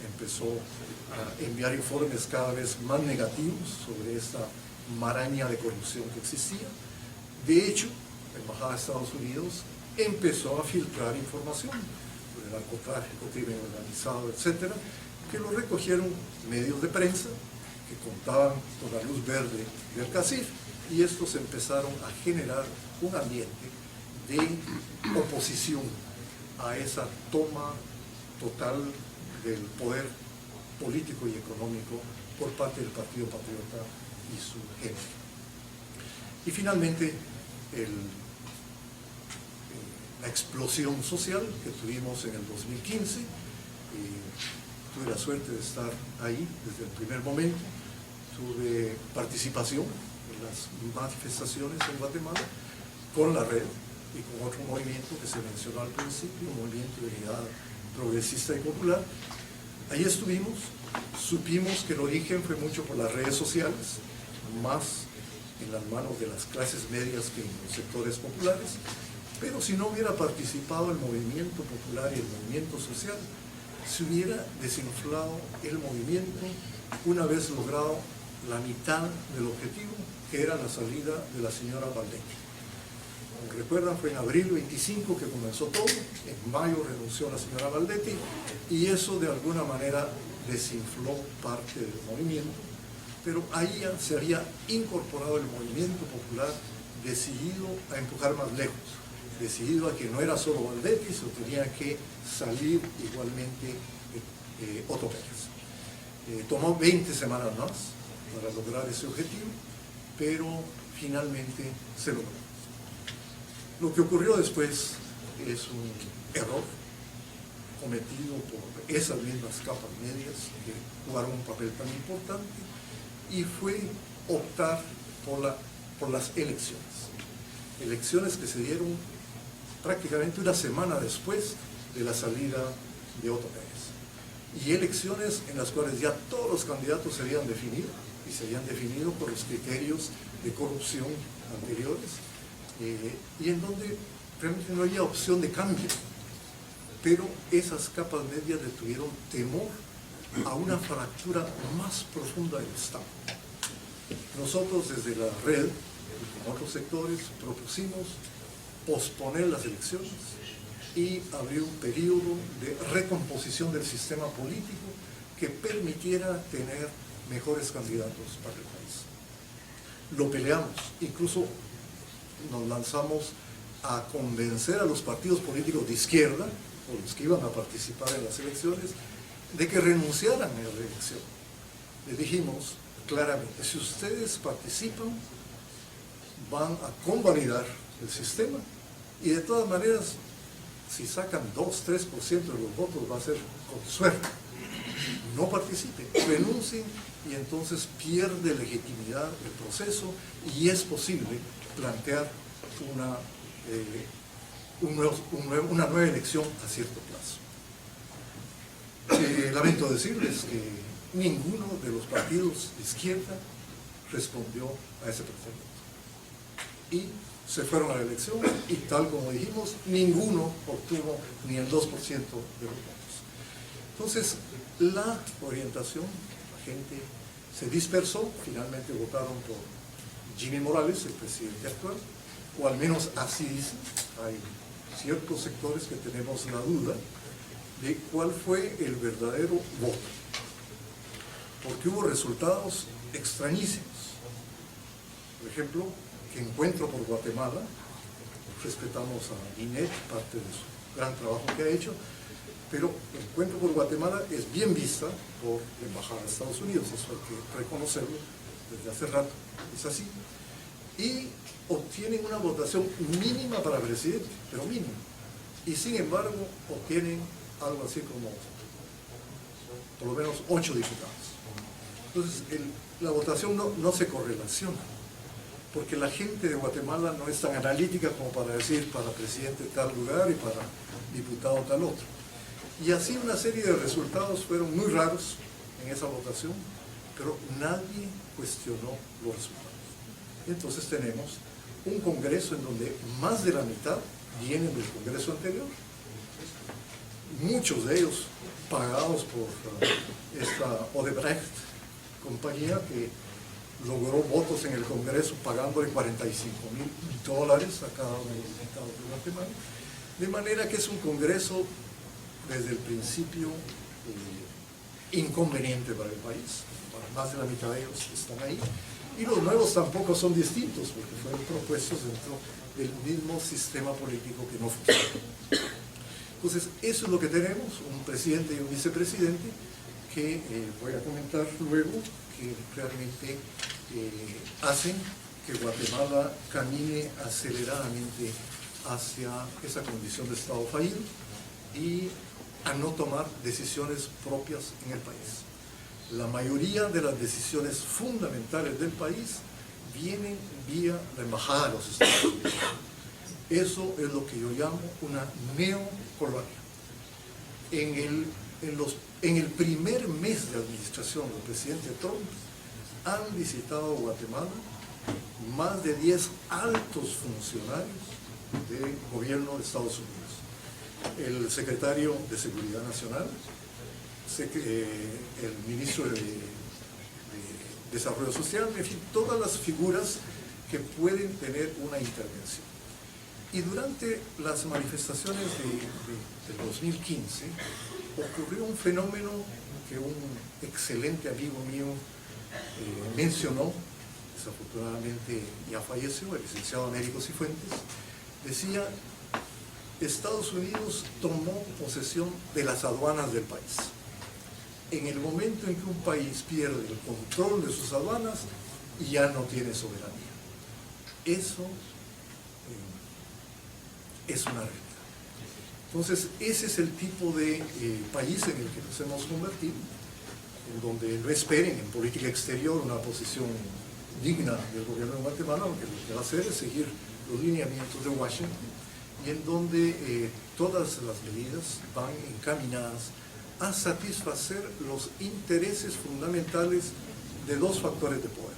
empezó a enviar informes cada vez más negativos sobre esta maraña de corrupción que existía. De hecho, la Embajada de Estados Unidos empezó a filtrar información sobre narcotráfico, crimen organizado, etcétera, que lo recogieron medios de prensa que contaban con la luz verde del CACIF, y estos empezaron a generar un ambiente de oposición a esa toma total del poder político y económico por parte del Partido Patriota y su gente. Y finalmente, la explosión social que tuvimos en el 2015. Tuve la suerte de estar ahí desde el primer momento. Tuve participación en las manifestaciones en Guatemala con la red y con otro movimiento que se mencionó al principio, un movimiento de unidad progresista y popular. Ahí estuvimos, supimos que el origen fue mucho por las redes sociales, más en las manos de las clases medias que en los sectores populares, pero si no hubiera participado el movimiento popular y el movimiento social, se hubiera desinflado el movimiento una vez logrado la mitad del objetivo, que era la salida de la señora Valdetti. Como recuerdan, fue en abril 25 que comenzó todo, en mayo renunció la señora Valdetti, y eso de alguna manera desinfló parte del movimiento, pero ahí ya se había incorporado el movimiento popular decidido a empujar más lejos, decidido a que no era solo Valdetti, sino tenía que salir igualmente Otto Pérez. Tomó 20 semanas más para lograr ese objetivo, pero finalmente se logró. Lo que ocurrió después es un error cometido por esas mismas capas medias que jugaron un papel tan importante, y fue optar por las elecciones. Elecciones que se dieron prácticamente una semana después de la salida de Otto Pérez. Y elecciones en las cuales ya todos los candidatos se habían definido, y se habían definido por los criterios de corrupción anteriores, y en donde realmente no había opción de cambio. Pero esas capas medias le tuvieron temor a una fractura más profunda del Estado. Nosotros desde la red y con otros sectores propusimos posponer las elecciones y abrir un periodo de recomposición del sistema político que permitiera tener mejores candidatos para el país. Lo peleamos, incluso nos lanzamos a convencer a los partidos políticos de izquierda, o los que iban a participar en las elecciones, de que renunciaran a la reelección. Les dijimos claramente, si ustedes participan, van a convalidar el sistema, y de todas maneras, si sacan 2-3% de los votos, va a ser con suerte. No participen, renuncien, y entonces pierde legitimidad el proceso, y es posible plantear una nueva elección a cierto plazo. Lamento decirles que ninguno de los partidos de izquierda respondió a ese planteamiento. Y se fueron a la elección, y tal como dijimos, ninguno obtuvo ni el 2% de los votos. Entonces, la orientación, la gente se dispersó, finalmente votaron por Jimmy Morales, el presidente actual, o al menos así dicen. Hay ciertos sectores que tenemos la duda de cuál fue el verdadero voto, porque hubo resultados extrañísimos. Por ejemplo, que Encuentro por Guatemala, respetamos a Linet, parte de su gran trabajo que ha hecho, pero Encuentro por Guatemala es bien vista por la Embajada de Estados Unidos, eso hay que reconocerlo desde hace rato, es así, y obtienen una votación mínima para presidente, pero mínima, y sin embargo obtienen algo así como por lo menos 8 diputados. Entonces la votación no se correlaciona, porque la gente de Guatemala no es tan analítica como para decir para presidente tal lugar y para diputado tal otro. Y así una serie de resultados fueron muy raros en esa votación, pero nadie cuestionó los resultados. Entonces tenemos un Congreso en donde más de la mitad vienen del Congreso anterior, muchos de ellos pagados por esta Odebrecht compañía que logró votos en el Congreso pagándole $45,000 a cada uno de los diputados de Guatemala, de manera que es un Congreso desde el principio inconveniente para el país. Para más de la mitad de ellos están ahí, y los nuevos tampoco son distintos porque fueron propuestos dentro del mismo sistema político que no funciona. Entonces eso es lo que tenemos, un presidente y un vicepresidente que voy a comentar luego, que realmente hacen que Guatemala camine aceleradamente hacia esa condición de Estado fallido y a no tomar decisiones propias en el país. La mayoría de las decisiones fundamentales del país vienen vía la Embajada de los Estados Unidos. Eso es lo que yo llamo una neocolonia. En el primer mes de administración del presidente Trump han visitado Guatemala más de 10 altos funcionarios del gobierno de Estados Unidos. El secretario de Seguridad Nacional, el ministro de Desarrollo Social, en fin, todas las figuras que pueden tener una intervención. Y durante las manifestaciones del 2015 ocurrió un fenómeno que un excelente amigo mío mencionó, desafortunadamente ya falleció, el licenciado Américo Cifuentes. Decía: Estados Unidos tomó posesión de las aduanas del país. En el momento en que un país pierde el control de sus aduanas, ya no tiene soberanía. Eso es una realidad. Entonces, ese es el tipo de país en el que nos hemos convertido, en donde no esperen en política exterior una posición digna del gobierno de Guatemala, porque lo que va a hacer es seguir los lineamientos de Washington, y en donde todas las medidas van encaminadas a satisfacer los intereses fundamentales de dos factores de poder: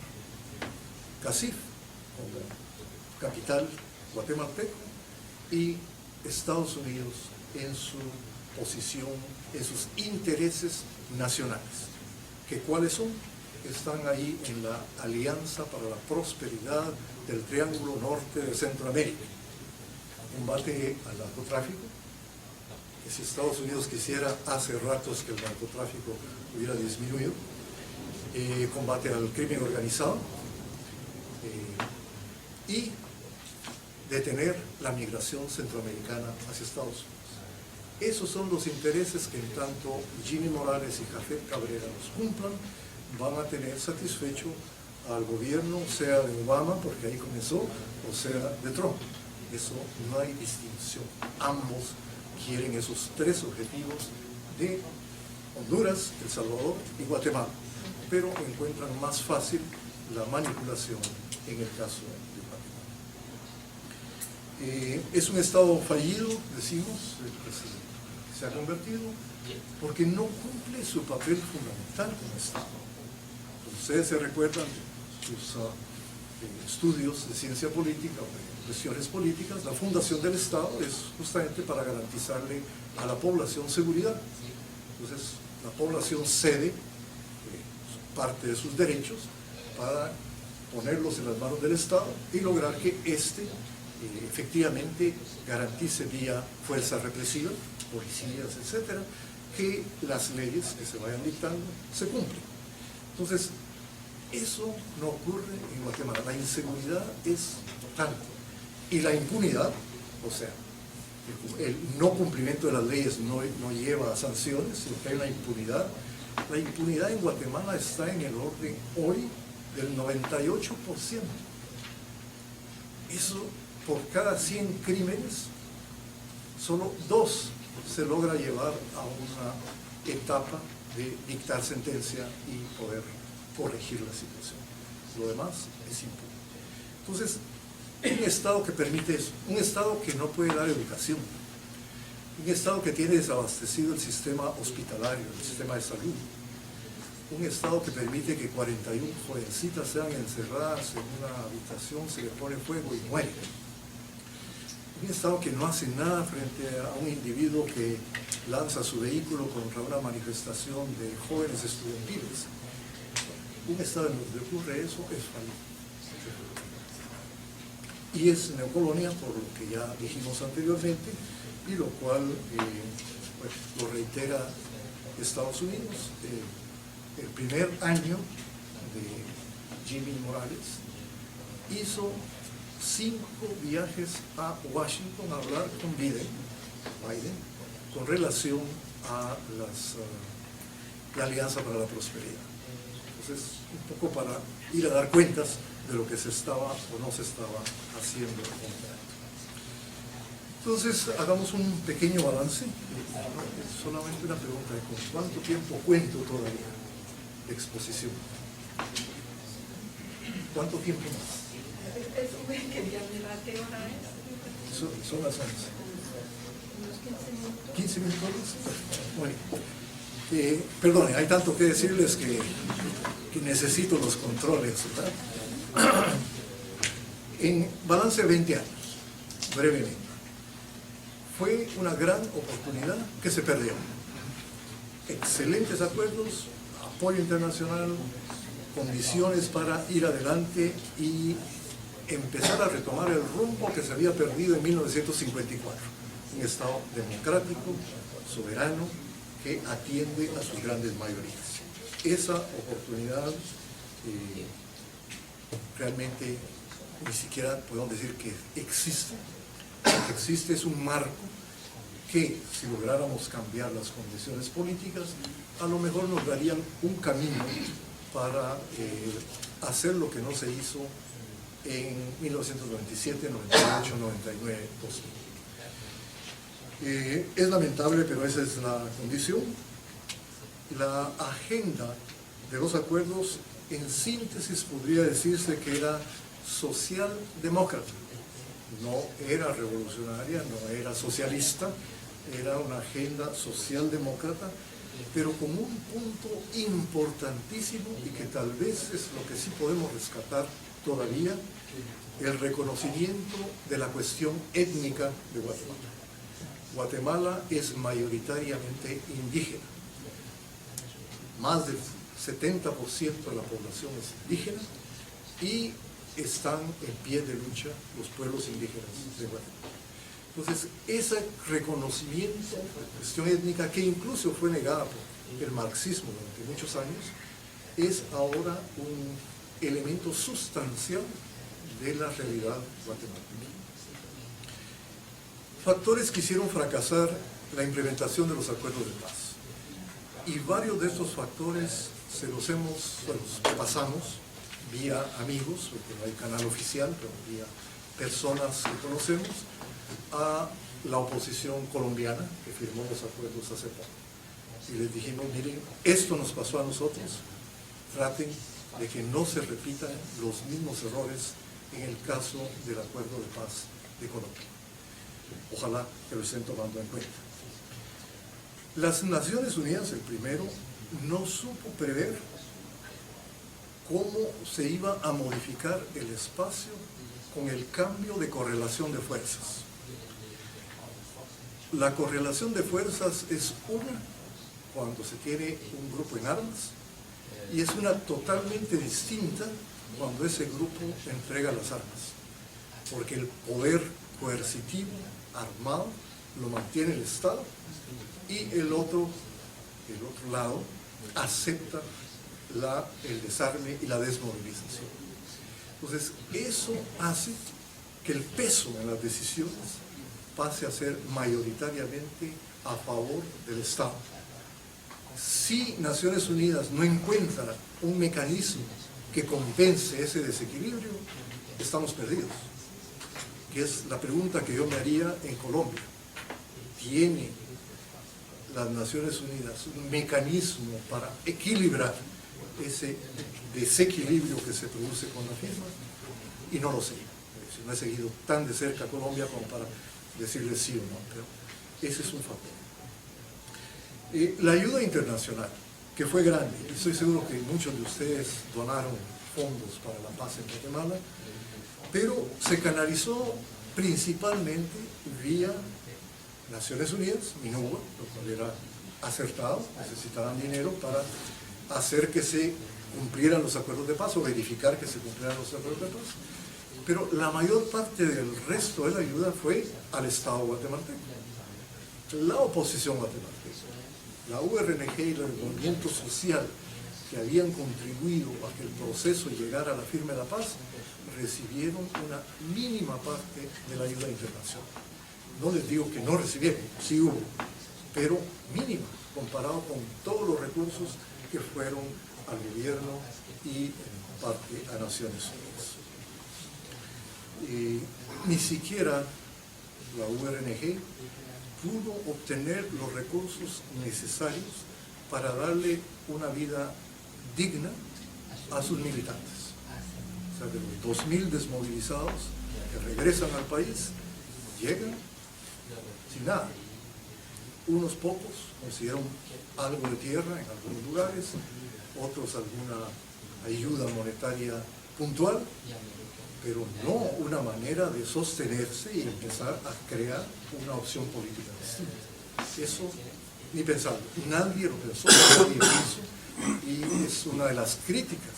CACIF, como capital guatemalteco, y Estados Unidos en su posición, en sus intereses nacionales. ¿Que cuáles son? Están ahí en la Alianza para la Prosperidad del Triángulo Norte de Centroamérica. Combate al narcotráfico, que si Estados Unidos quisiera, hace ratos que el narcotráfico hubiera disminuido. Combate al crimen organizado y detener la migración centroamericana hacia Estados Unidos. Esos son los intereses que en tanto Jimmy Morales y Jafet Cabrera los cumplan, van a tener satisfecho al gobierno, sea de Obama, porque ahí comenzó, o sea de Trump. Eso no hay distinción. Ambos quieren esos tres objetivos de Honduras, El Salvador y Guatemala, pero encuentran más fácil la manipulación en el caso de Guatemala. Es un Estado fallido, decimos, el que se ha convertido, porque no cumple su papel fundamental como Estado. Ustedes se recuerdan sus estudios de ciencia política o de cuestiones políticas. La fundación del Estado es justamente para garantizarle a la población seguridad. Entonces, la población cede parte de sus derechos para ponerlos en las manos del Estado y lograr que éste efectivamente garantice vía fuerza represiva, policías, etcétera, que las leyes que se vayan dictando se cumplen. Entonces, eso no ocurre en Guatemala. La inseguridad es total. Y la impunidad, o sea, el no cumplimiento de las leyes no lleva a sanciones, sino que hay una impunidad. La impunidad en Guatemala está en el orden hoy del 98%. Eso, por cada 100 crímenes, solo 2 se logra llevar a una etapa de dictar sentencia y poder corregir la situación. Lo demás es impune. Entonces, un Estado que permite eso, un Estado que no puede dar educación, un Estado que tiene desabastecido el sistema hospitalario, el sistema de salud, un Estado que permite que 41 jovencitas sean encerradas en una habitación, se le pone fuego y mueren. Un Estado que no hace nada frente a un individuo que lanza su vehículo contra una manifestación de jóvenes estudiantiles. Un Estado en donde ocurre eso es fallido. Y es neocolonia, por lo que ya dijimos anteriormente, y lo cual lo reitera Estados Unidos. El primer año de Jimmy Morales hizo 5 viajes a Washington a hablar con Biden con relación a la Alianza para la Prosperidad. Entonces, un poco para ir a dar cuentas de lo que se estaba o no se estaba haciendo. Entonces, hagamos un pequeño balance. Solamente una pregunta: ¿con cuánto tiempo cuento todavía de exposición? ¿Cuánto tiempo más? Son las 11. ¿15 minutos? Bueno, perdone, hay tanto que decirles que necesito los controles, ¿verdad? En balance de 20 años, brevemente, fue una gran oportunidad que se perdió. Excelentes acuerdos, apoyo internacional, condiciones para ir adelante y empezar a retomar el rumbo que se había perdido en 1954. Un Estado democrático, soberano, que atiende a sus grandes mayorías. Esa oportunidad realmente ni siquiera podemos decir que existe. Lo que existe es un marco que, si lográramos cambiar las condiciones políticas, a lo mejor nos darían un camino para hacer lo que no se hizo en 1997, 98, 99, 2000. Es lamentable, pero esa es la condición. La agenda de los acuerdos, en síntesis, podría decirse que era socialdemócrata. No era revolucionaria, no era socialista, era una agenda socialdemócrata, pero con un punto importantísimo y que tal vez es lo que sí podemos rescatar todavía, el reconocimiento de la cuestión étnica de Guatemala. Guatemala es mayoritariamente indígena. Más del 70% de la población es indígena y están en pie de lucha los pueblos indígenas de Guatemala. Entonces, ese reconocimiento de la cuestión étnica, que incluso fue negada por el marxismo durante muchos años, es ahora un elemento sustancial de la realidad guatemalteca. Factores que hicieron fracasar la implementación de los acuerdos de paz. Y varios de estos factores se los pasamos vía amigos, porque no hay canal oficial, pero vía personas que conocemos, a la oposición colombiana que firmó los acuerdos hace poco. Y les dijimos, miren, esto nos pasó a nosotros, traten de que no se repitan los mismos errores en el caso del acuerdo de paz de Colombia. Ojalá que lo estén tomando en cuenta. Las Naciones Unidas, el primero, no supo prever cómo se iba a modificar el espacio con el cambio de correlación de fuerzas. La correlación de fuerzas es una cuando se tiene un grupo en armas y es una totalmente distinta cuando ese grupo entrega las armas, porque el poder coercitivo, armado, lo mantiene el Estado y el otro lado acepta el desarme y la desmovilización. Entonces, eso hace que el peso en las decisiones pase a ser mayoritariamente a favor del Estado. Si Naciones Unidas no encuentra un mecanismo que compense ese desequilibrio, estamos perdidos. Que es la pregunta que yo me haría en Colombia. ¿Tiene las Naciones Unidas un mecanismo para equilibrar ese desequilibrio que se produce con la firma? Y no lo sé. No he seguido tan de cerca a Colombia como para decirle sí o no, pero ese es un factor. La ayuda internacional, que fue grande, y estoy seguro que muchos de ustedes donaron fondos para la paz en Guatemala, pero se canalizó principalmente vía Naciones Unidas, MINUA, lo cual era acertado, necesitaban dinero para hacer que se cumplieran los acuerdos de paz o verificar que se cumplieran los acuerdos de paz. Pero la mayor parte del resto de la ayuda fue al Estado guatemalteco. La oposición guatemalteca, la URNG y el movimiento social que habían contribuido a que el proceso llegara a la firma de la paz, recibieron una mínima parte de la ayuda internacional. No les digo que no recibieron, sí hubo, pero mínima, comparado con todos los recursos que fueron al gobierno y en parte a Naciones Unidas. Ni siquiera la URNG pudo obtener los recursos necesarios para darle una vida digna a sus militantes. O sea, de los 2.000 desmovilizados que regresan al país, llegan sin nada. Unos pocos consiguieron algo de tierra en algunos lugares, otros alguna ayuda monetaria puntual, pero no una manera de sostenerse y empezar a crear una opción política distinta. Eso ni pensarlo. Nadie lo pensó, nadie lo hizo, y es una de las críticas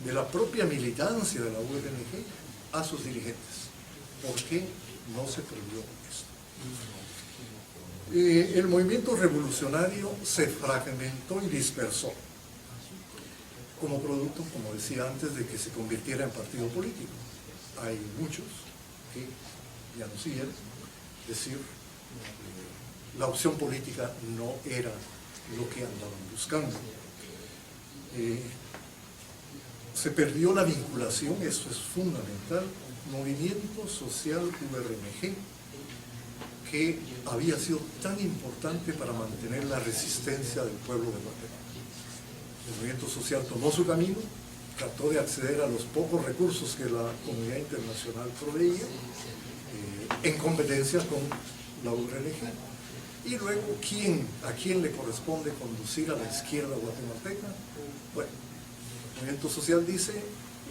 de la propia militancia de la URNG a sus dirigentes. ¿Por qué no se prohibió esto? El movimiento revolucionario se fragmentó y dispersó como producto, como decía antes, de que se convirtiera en partido político. Hay muchos que ya no siguen decir la opción política no era lo que andaban buscando. Se perdió la vinculación, eso es fundamental, movimiento social URNG, que había sido tan importante para mantener la resistencia del pueblo de Guatemala. El movimiento social tomó su camino, trató de acceder a los pocos recursos que la comunidad internacional proveía, en competencia con la URLG. Y luego, ¿a quién le corresponde conducir a la izquierda guatemalteca? Bueno, el movimiento social dice,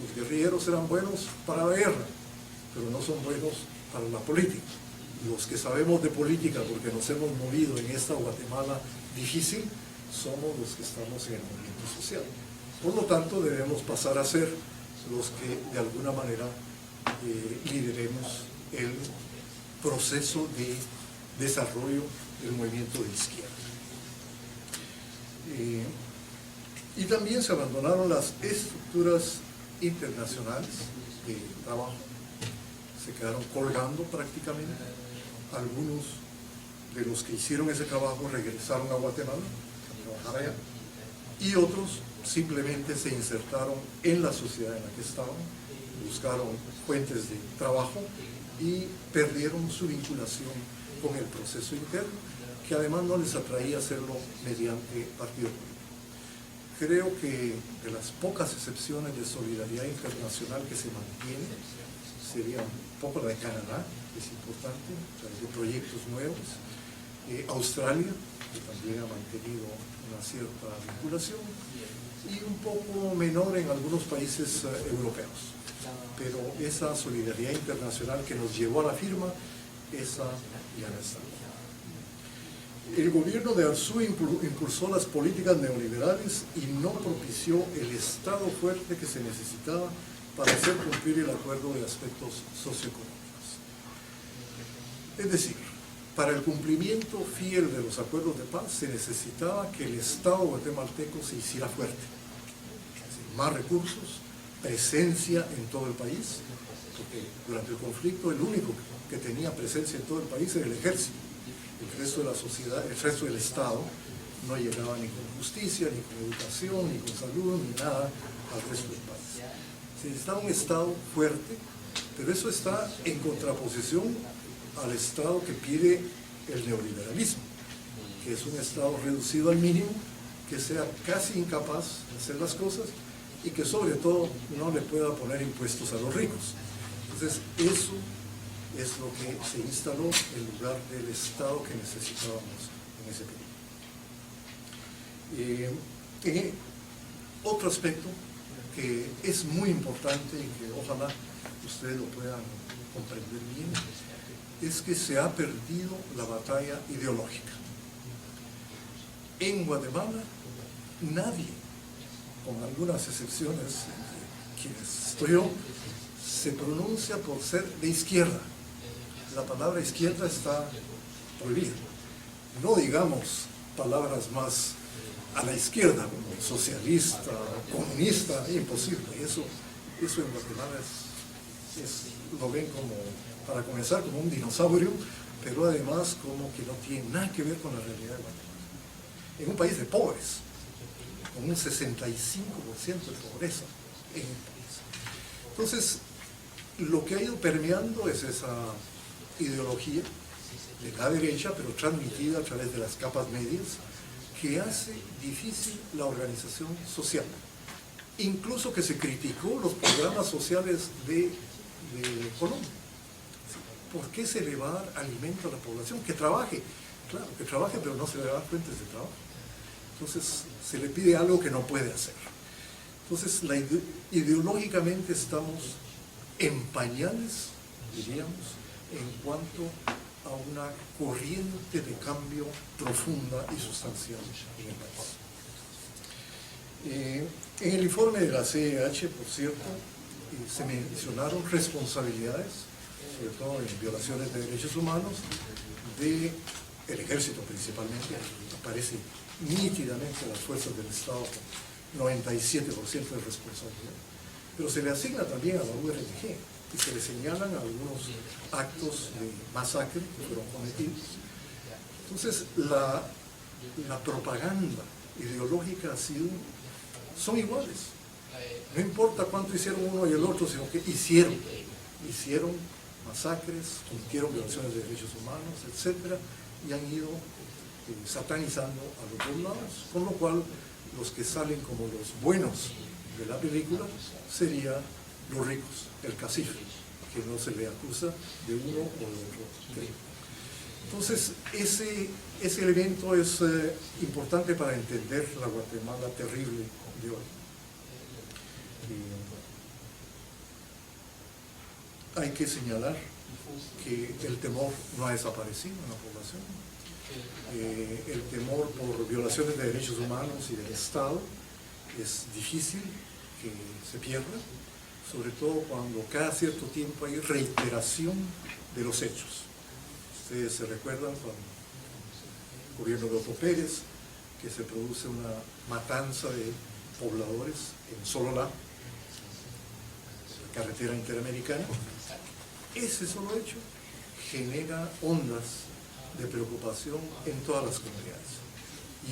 los guerrilleros eran buenos para la guerra, pero no son buenos para la política. Los que sabemos de política, porque nos hemos movido en esta Guatemala difícil, somos los que estamos en el movimiento social. Por lo tanto, debemos pasar a ser los que de alguna manera lideremos el proceso de desarrollo del movimiento de izquierda. Y también se abandonaron las estructuras internacionales de trabajo, se quedaron colgando prácticamente. Algunos de los que hicieron ese trabajo regresaron a Guatemala a trabajar allá, y otros simplemente se insertaron en la sociedad en la que estaban, buscaron fuentes de trabajo y perdieron su vinculación con el proceso interno, que además no les atraía hacerlo mediante partido político. Creo que de las pocas excepciones de solidaridad internacional que se mantiene, sería un poco la de Canadá, que es importante, a través de proyectos nuevos, Australia, que también ha mantenido una cierta vinculación, y un poco menor en algunos países europeos. Pero esa solidaridad internacional que nos llevó a la firma, esa ya no está. El gobierno de Arzú impulsó las políticas neoliberales y no propició el Estado fuerte que se necesitaba para hacer cumplir el acuerdo de aspectos socioeconómicos. Es decir, para el cumplimiento fiel de los acuerdos de paz se necesitaba que el Estado guatemalteco se hiciera fuerte. Más recursos, presencia en todo el país, porque durante el conflicto el único que tenía presencia en todo el país era el ejército. El resto de la sociedad, el resto del Estado no llegaba ni con justicia, ni con educación, ni con salud, ni nada al resto del país. Se necesitaba un Estado fuerte, pero eso está en contraposición al Estado que pide el neoliberalismo, que es un Estado reducido al mínimo, que sea casi incapaz de hacer las cosas y que sobre todo no le pueda poner impuestos a los ricos. Entonces eso es lo que se instaló en lugar del Estado que necesitábamos en ese periodo. Otro aspecto que es muy importante y que ojalá ustedes lo puedan comprender bien, es que se ha perdido la batalla ideológica. En Guatemala nadie, con algunas excepciones, quienes estoy yo, se pronuncia por ser de izquierda. La palabra izquierda está prohibida. No digamos palabras más a la izquierda, como socialista, comunista, imposible. Eso en Guatemala lo ven como, para comenzar, como un dinosaurio, pero además como que no tiene nada que ver con la realidad de Guatemala. En un país de pobres, con un 65% de pobreza en el país. Entonces, lo que ha ido permeando es esa ideología de la derecha, pero transmitida a través de las capas medias, que hace difícil la organización social. Incluso que se criticó los programas sociales de Colombia. ¿Por qué se le va a dar alimento a la población? Que trabaje, claro, que trabaje, pero no se le va a dar fuentes de trabajo. Entonces se le pide algo que no puede hacer. Entonces ideológicamente estamos en pañales, diríamos, en cuanto a una corriente de cambio profunda y sustancial en el país. En el informe de la CEH, por cierto, se mencionaron responsabilidades, sobre todo en violaciones de derechos humanos, del ejército principalmente. Aparece nítidamente las fuerzas del Estado con 97% de responsabilidad, pero se le asigna también a la URLG y se le señalan algunos actos de masacre que fueron cometidos. Entonces la propaganda ideológica ha sido, son iguales, no importa cuánto hicieron uno y el otro, sino que hicieron masacres, cometieron violaciones de derechos humanos, etc. Y han ido satanizando a los dos lados, con lo cual los que salen como los buenos de la película serían los ricos, el cacife, que no se le acusa de uno o de otro tema. Entonces, ese elemento es importante para entender la Guatemala terrible de hoy. Hay que señalar que el temor no ha desaparecido en la población. El temor por violaciones de derechos humanos y del Estado es difícil que se pierda, sobre todo cuando cada cierto tiempo hay reiteración de los hechos. Ustedes se recuerdan cuando el gobierno de Otto Pérez, que se produce una matanza de pobladores en Sololá, la carretera interamericana. Ese solo hecho genera ondas de preocupación en todas las comunidades.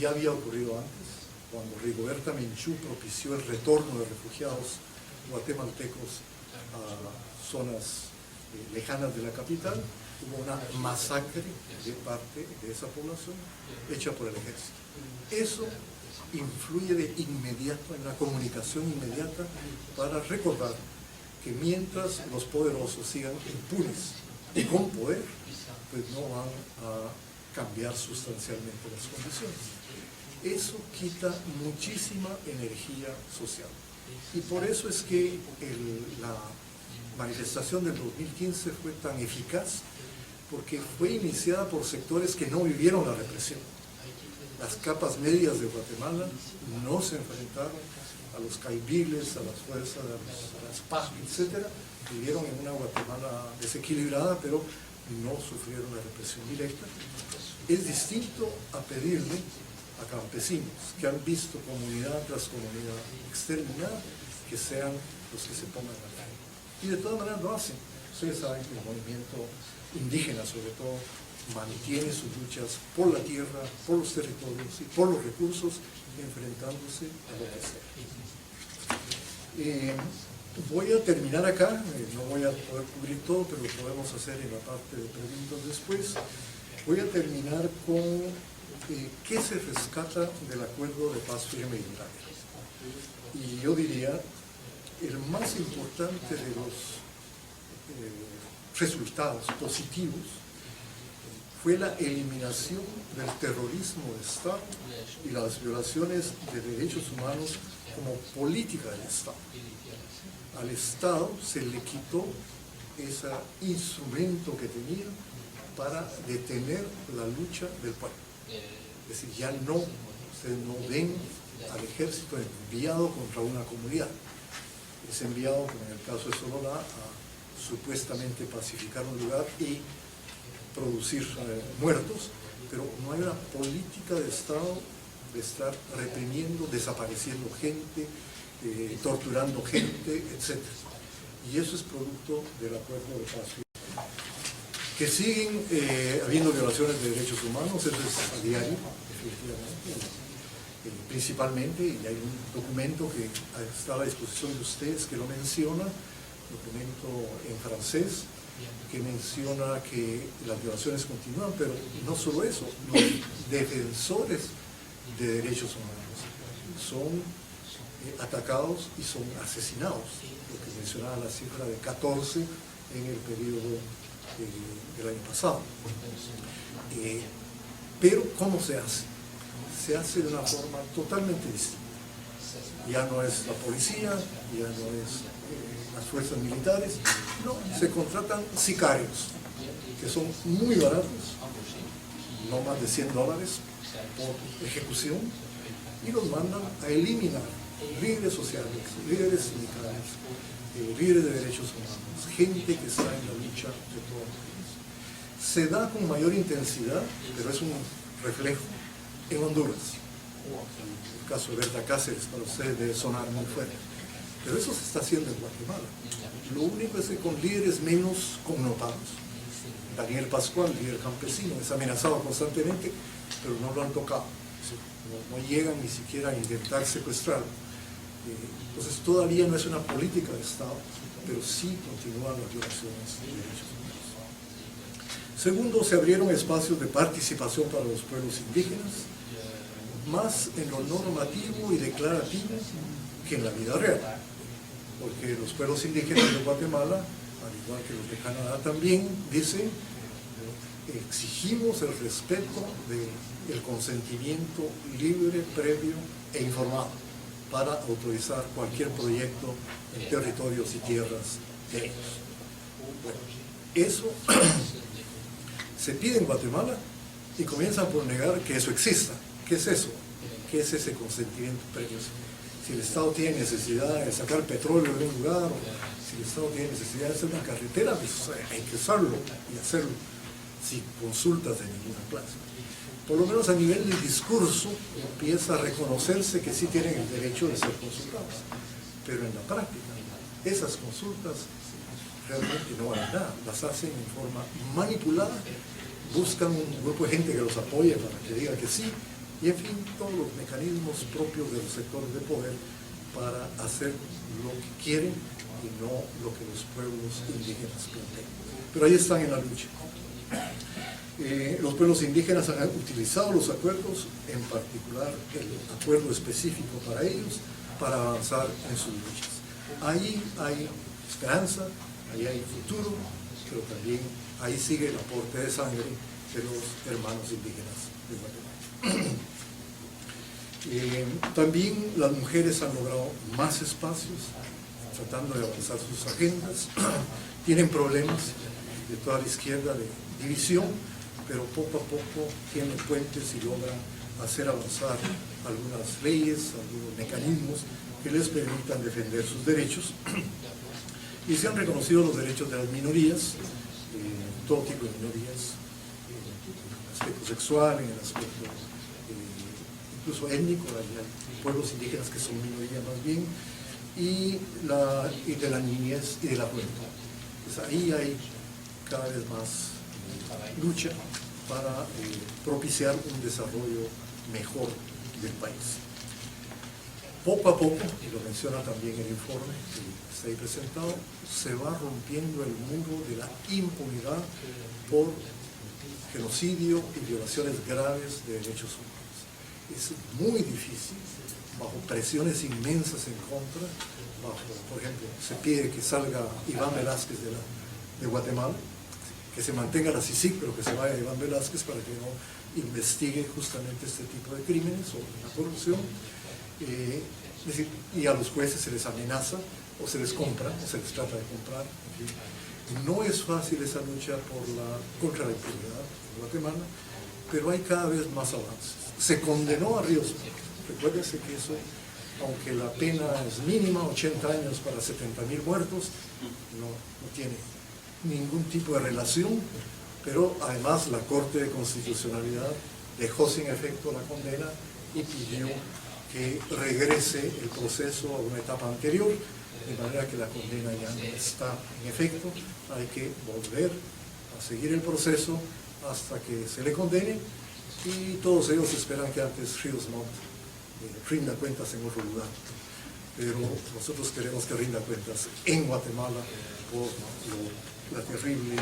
Ya había ocurrido antes, cuando Rigoberta Menchú propició el retorno de refugiados guatemaltecos a zonas lejanas de la capital. Hubo una masacre de parte de esa población hecha por el ejército. Eso influye de inmediato en la comunicación inmediata para recordar que mientras los poderosos sigan impunes y con poder, pues no van a cambiar sustancialmente las condiciones. Eso quita muchísima energía social. Y por eso es que la manifestación del 2015 fue tan eficaz, porque fue iniciada por sectores que no vivieron la represión. Las capas medias de Guatemala no se enfrentaron a los caibiles, a las fuerzas, a las PAC, etc. Vivieron en una Guatemala desequilibrada, pero no sufrieron la represión directa. Es distinto a pedirle a campesinos que han visto comunidad tras comunidad exterminada, que sean los que se pongan a la calle. Y de todas maneras lo hacen. Ustedes saben que el movimiento indígena, sobre todo, mantiene sus luchas por la tierra, por los territorios y por los recursos, enfrentándose a lo que sea. Voy a terminar acá, no voy a poder cubrir todo, pero lo podemos hacer en la parte de preguntas después. Voy a terminar con qué se rescata del acuerdo de paz firme y duradera. Y yo diría, el más importante de los resultados positivos fue la eliminación del terrorismo de Estado y las violaciones de derechos humanos como política del Estado. Al Estado se le quitó ese instrumento que tenía para detener la lucha del pueblo. Es decir, ya no, ustedes no ven al ejército enviado contra una comunidad. Es enviado, como en el caso de Sololá, a supuestamente pacificar un lugar y producir muertos, pero no hay una política de Estado de estar reprimiendo, desapareciendo gente, torturando gente, etc. Y eso es producto del acuerdo de paz. Que siguen habiendo violaciones de derechos humanos, eso es a diario, definitivamente. Principalmente, y hay un documento que está a la disposición de ustedes que lo menciona, documento en francés, que menciona que las violaciones continúan, pero no solo eso, los defensores de derechos humanos son atacados y son asesinados, porque mencionaba la cifra de 14 en el periodo del año pasado. Pero ¿cómo se hace? Se hace de una forma totalmente distinta. Ya no es la policía, ya no es las fuerzas militares, no, se contratan sicarios, que son muy baratos, no más de $100 por ejecución, y los mandan a eliminar líderes sociales, líderes sindicales, líderes de derechos humanos, gente que está en la lucha de todo el país. Se da con mayor intensidad, pero es un reflejo en Honduras. El caso de Berta Cáceres, para ustedes debe sonar muy fuerte. Pero eso se está haciendo en Guatemala. Lo único es que con líderes menos connotados. Daniel Pascual, líder campesino, es amenazado constantemente, pero no lo han tocado. No llegan ni siquiera a intentar secuestrarlo. Entonces todavía no es una política de Estado, pero sí continúan las violaciones de derechos humanos. Segundo, se abrieron espacios de participación para los pueblos indígenas, más en lo normativo y declarativo que en la vida real, porque los pueblos indígenas de Guatemala, al igual que los de Canadá también, dicen: exigimos el respeto del consentimiento libre, previo e informado para autorizar cualquier proyecto en territorios y tierras de ellos. Bueno, eso se pide en Guatemala y comienzan por negar que eso exista. ¿Qué es eso? ¿Qué es ese consentimiento previo? Si el Estado tiene necesidad de sacar petróleo de un lugar, o si el Estado tiene necesidad de hacer una carretera, pues hay que usarlo y hacerlo sin consultas de ninguna clase. Por lo menos a nivel del discurso empieza a reconocerse que sí tienen el derecho de ser consultados, pero en la práctica esas consultas realmente no valen nada, las hacen en forma manipulada, buscan un grupo de gente que los apoye para que diga que sí, y en fin, todos los mecanismos propios de los sectores de poder para hacer lo que quieren y no lo que los pueblos indígenas plantean. Pero ahí están en la lucha. Los pueblos indígenas han utilizado los acuerdos, en particular el acuerdo específico para ellos, para avanzar en sus luchas. Ahí hay esperanza, ahí hay futuro, pero también ahí sigue el aporte de sangre de los hermanos indígenas de Guatemala. También las mujeres han logrado más espacios, tratando de avanzar sus agendas. Tienen problemas de toda la izquierda de división, pero poco a poco tienen puentes y logran hacer avanzar algunas leyes, algunos mecanismos que les permitan defender sus derechos. Y se han reconocido los derechos de las minorías, todo tipo de minorías, en el aspecto sexual, en el aspecto incluso étnico, hay pueblos indígenas que son minoría más bien, y de la niñez y de la juventud. Pues ahí hay cada vez más lucha para propiciar un desarrollo mejor del país. Poco a poco, y lo menciona también el informe que está ahí presentado, se va rompiendo el muro de la impunidad por genocidio y violaciones graves de derechos humanos. Es muy difícil, bajo presiones inmensas en contra, por ejemplo, se pide que salga Iván Velázquez de Guatemala, que se mantenga la CICIG, pero que se vaya Iván Velázquez para que no investigue justamente este tipo de crímenes o la corrupción. Es decir, y a los jueces se les amenaza, o se les compra, o se les trata de comprar. En fin. No es fácil esa lucha contra la impunidad en Guatemala, pero hay cada vez más avances. Se condenó a Ríos Montt. Recuérdese que eso, aunque la pena es mínima, 80 años para 70.000 muertos, no tiene ningún tipo de relación, pero además la Corte de Constitucionalidad dejó sin efecto la condena y pidió que regrese el proceso a una etapa anterior, de manera que la condena ya no está en efecto. Hay que volver a seguir el proceso hasta que se le condene, y todos ellos esperan que antes Ríos Montt rinda cuentas en otro lugar. Pero nosotros queremos que rinda cuentas en Guatemala por la terrible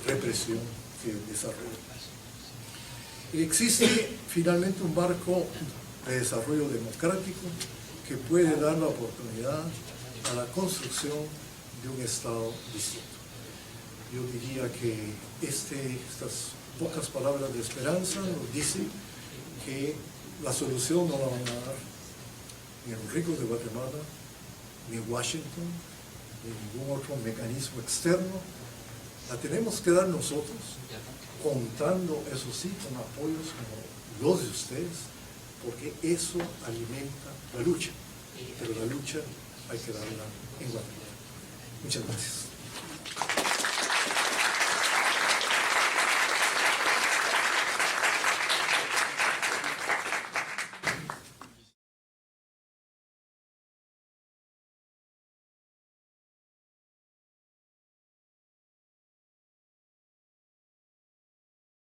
represión que desarrolló. Existe finalmente un marco de desarrollo democrático que puede dar la oportunidad a la construcción de un Estado distinto. Yo diría que estas pocas palabras de esperanza nos dicen que la solución no la van a dar ni los ricos de Guatemala, ni Washington, ni ningún otro mecanismo externo. La tenemos que dar nosotros, contando, eso sí, con apoyos como los de ustedes, porque eso alimenta la lucha, pero la lucha hay que darla en Guatemala. Muchas gracias.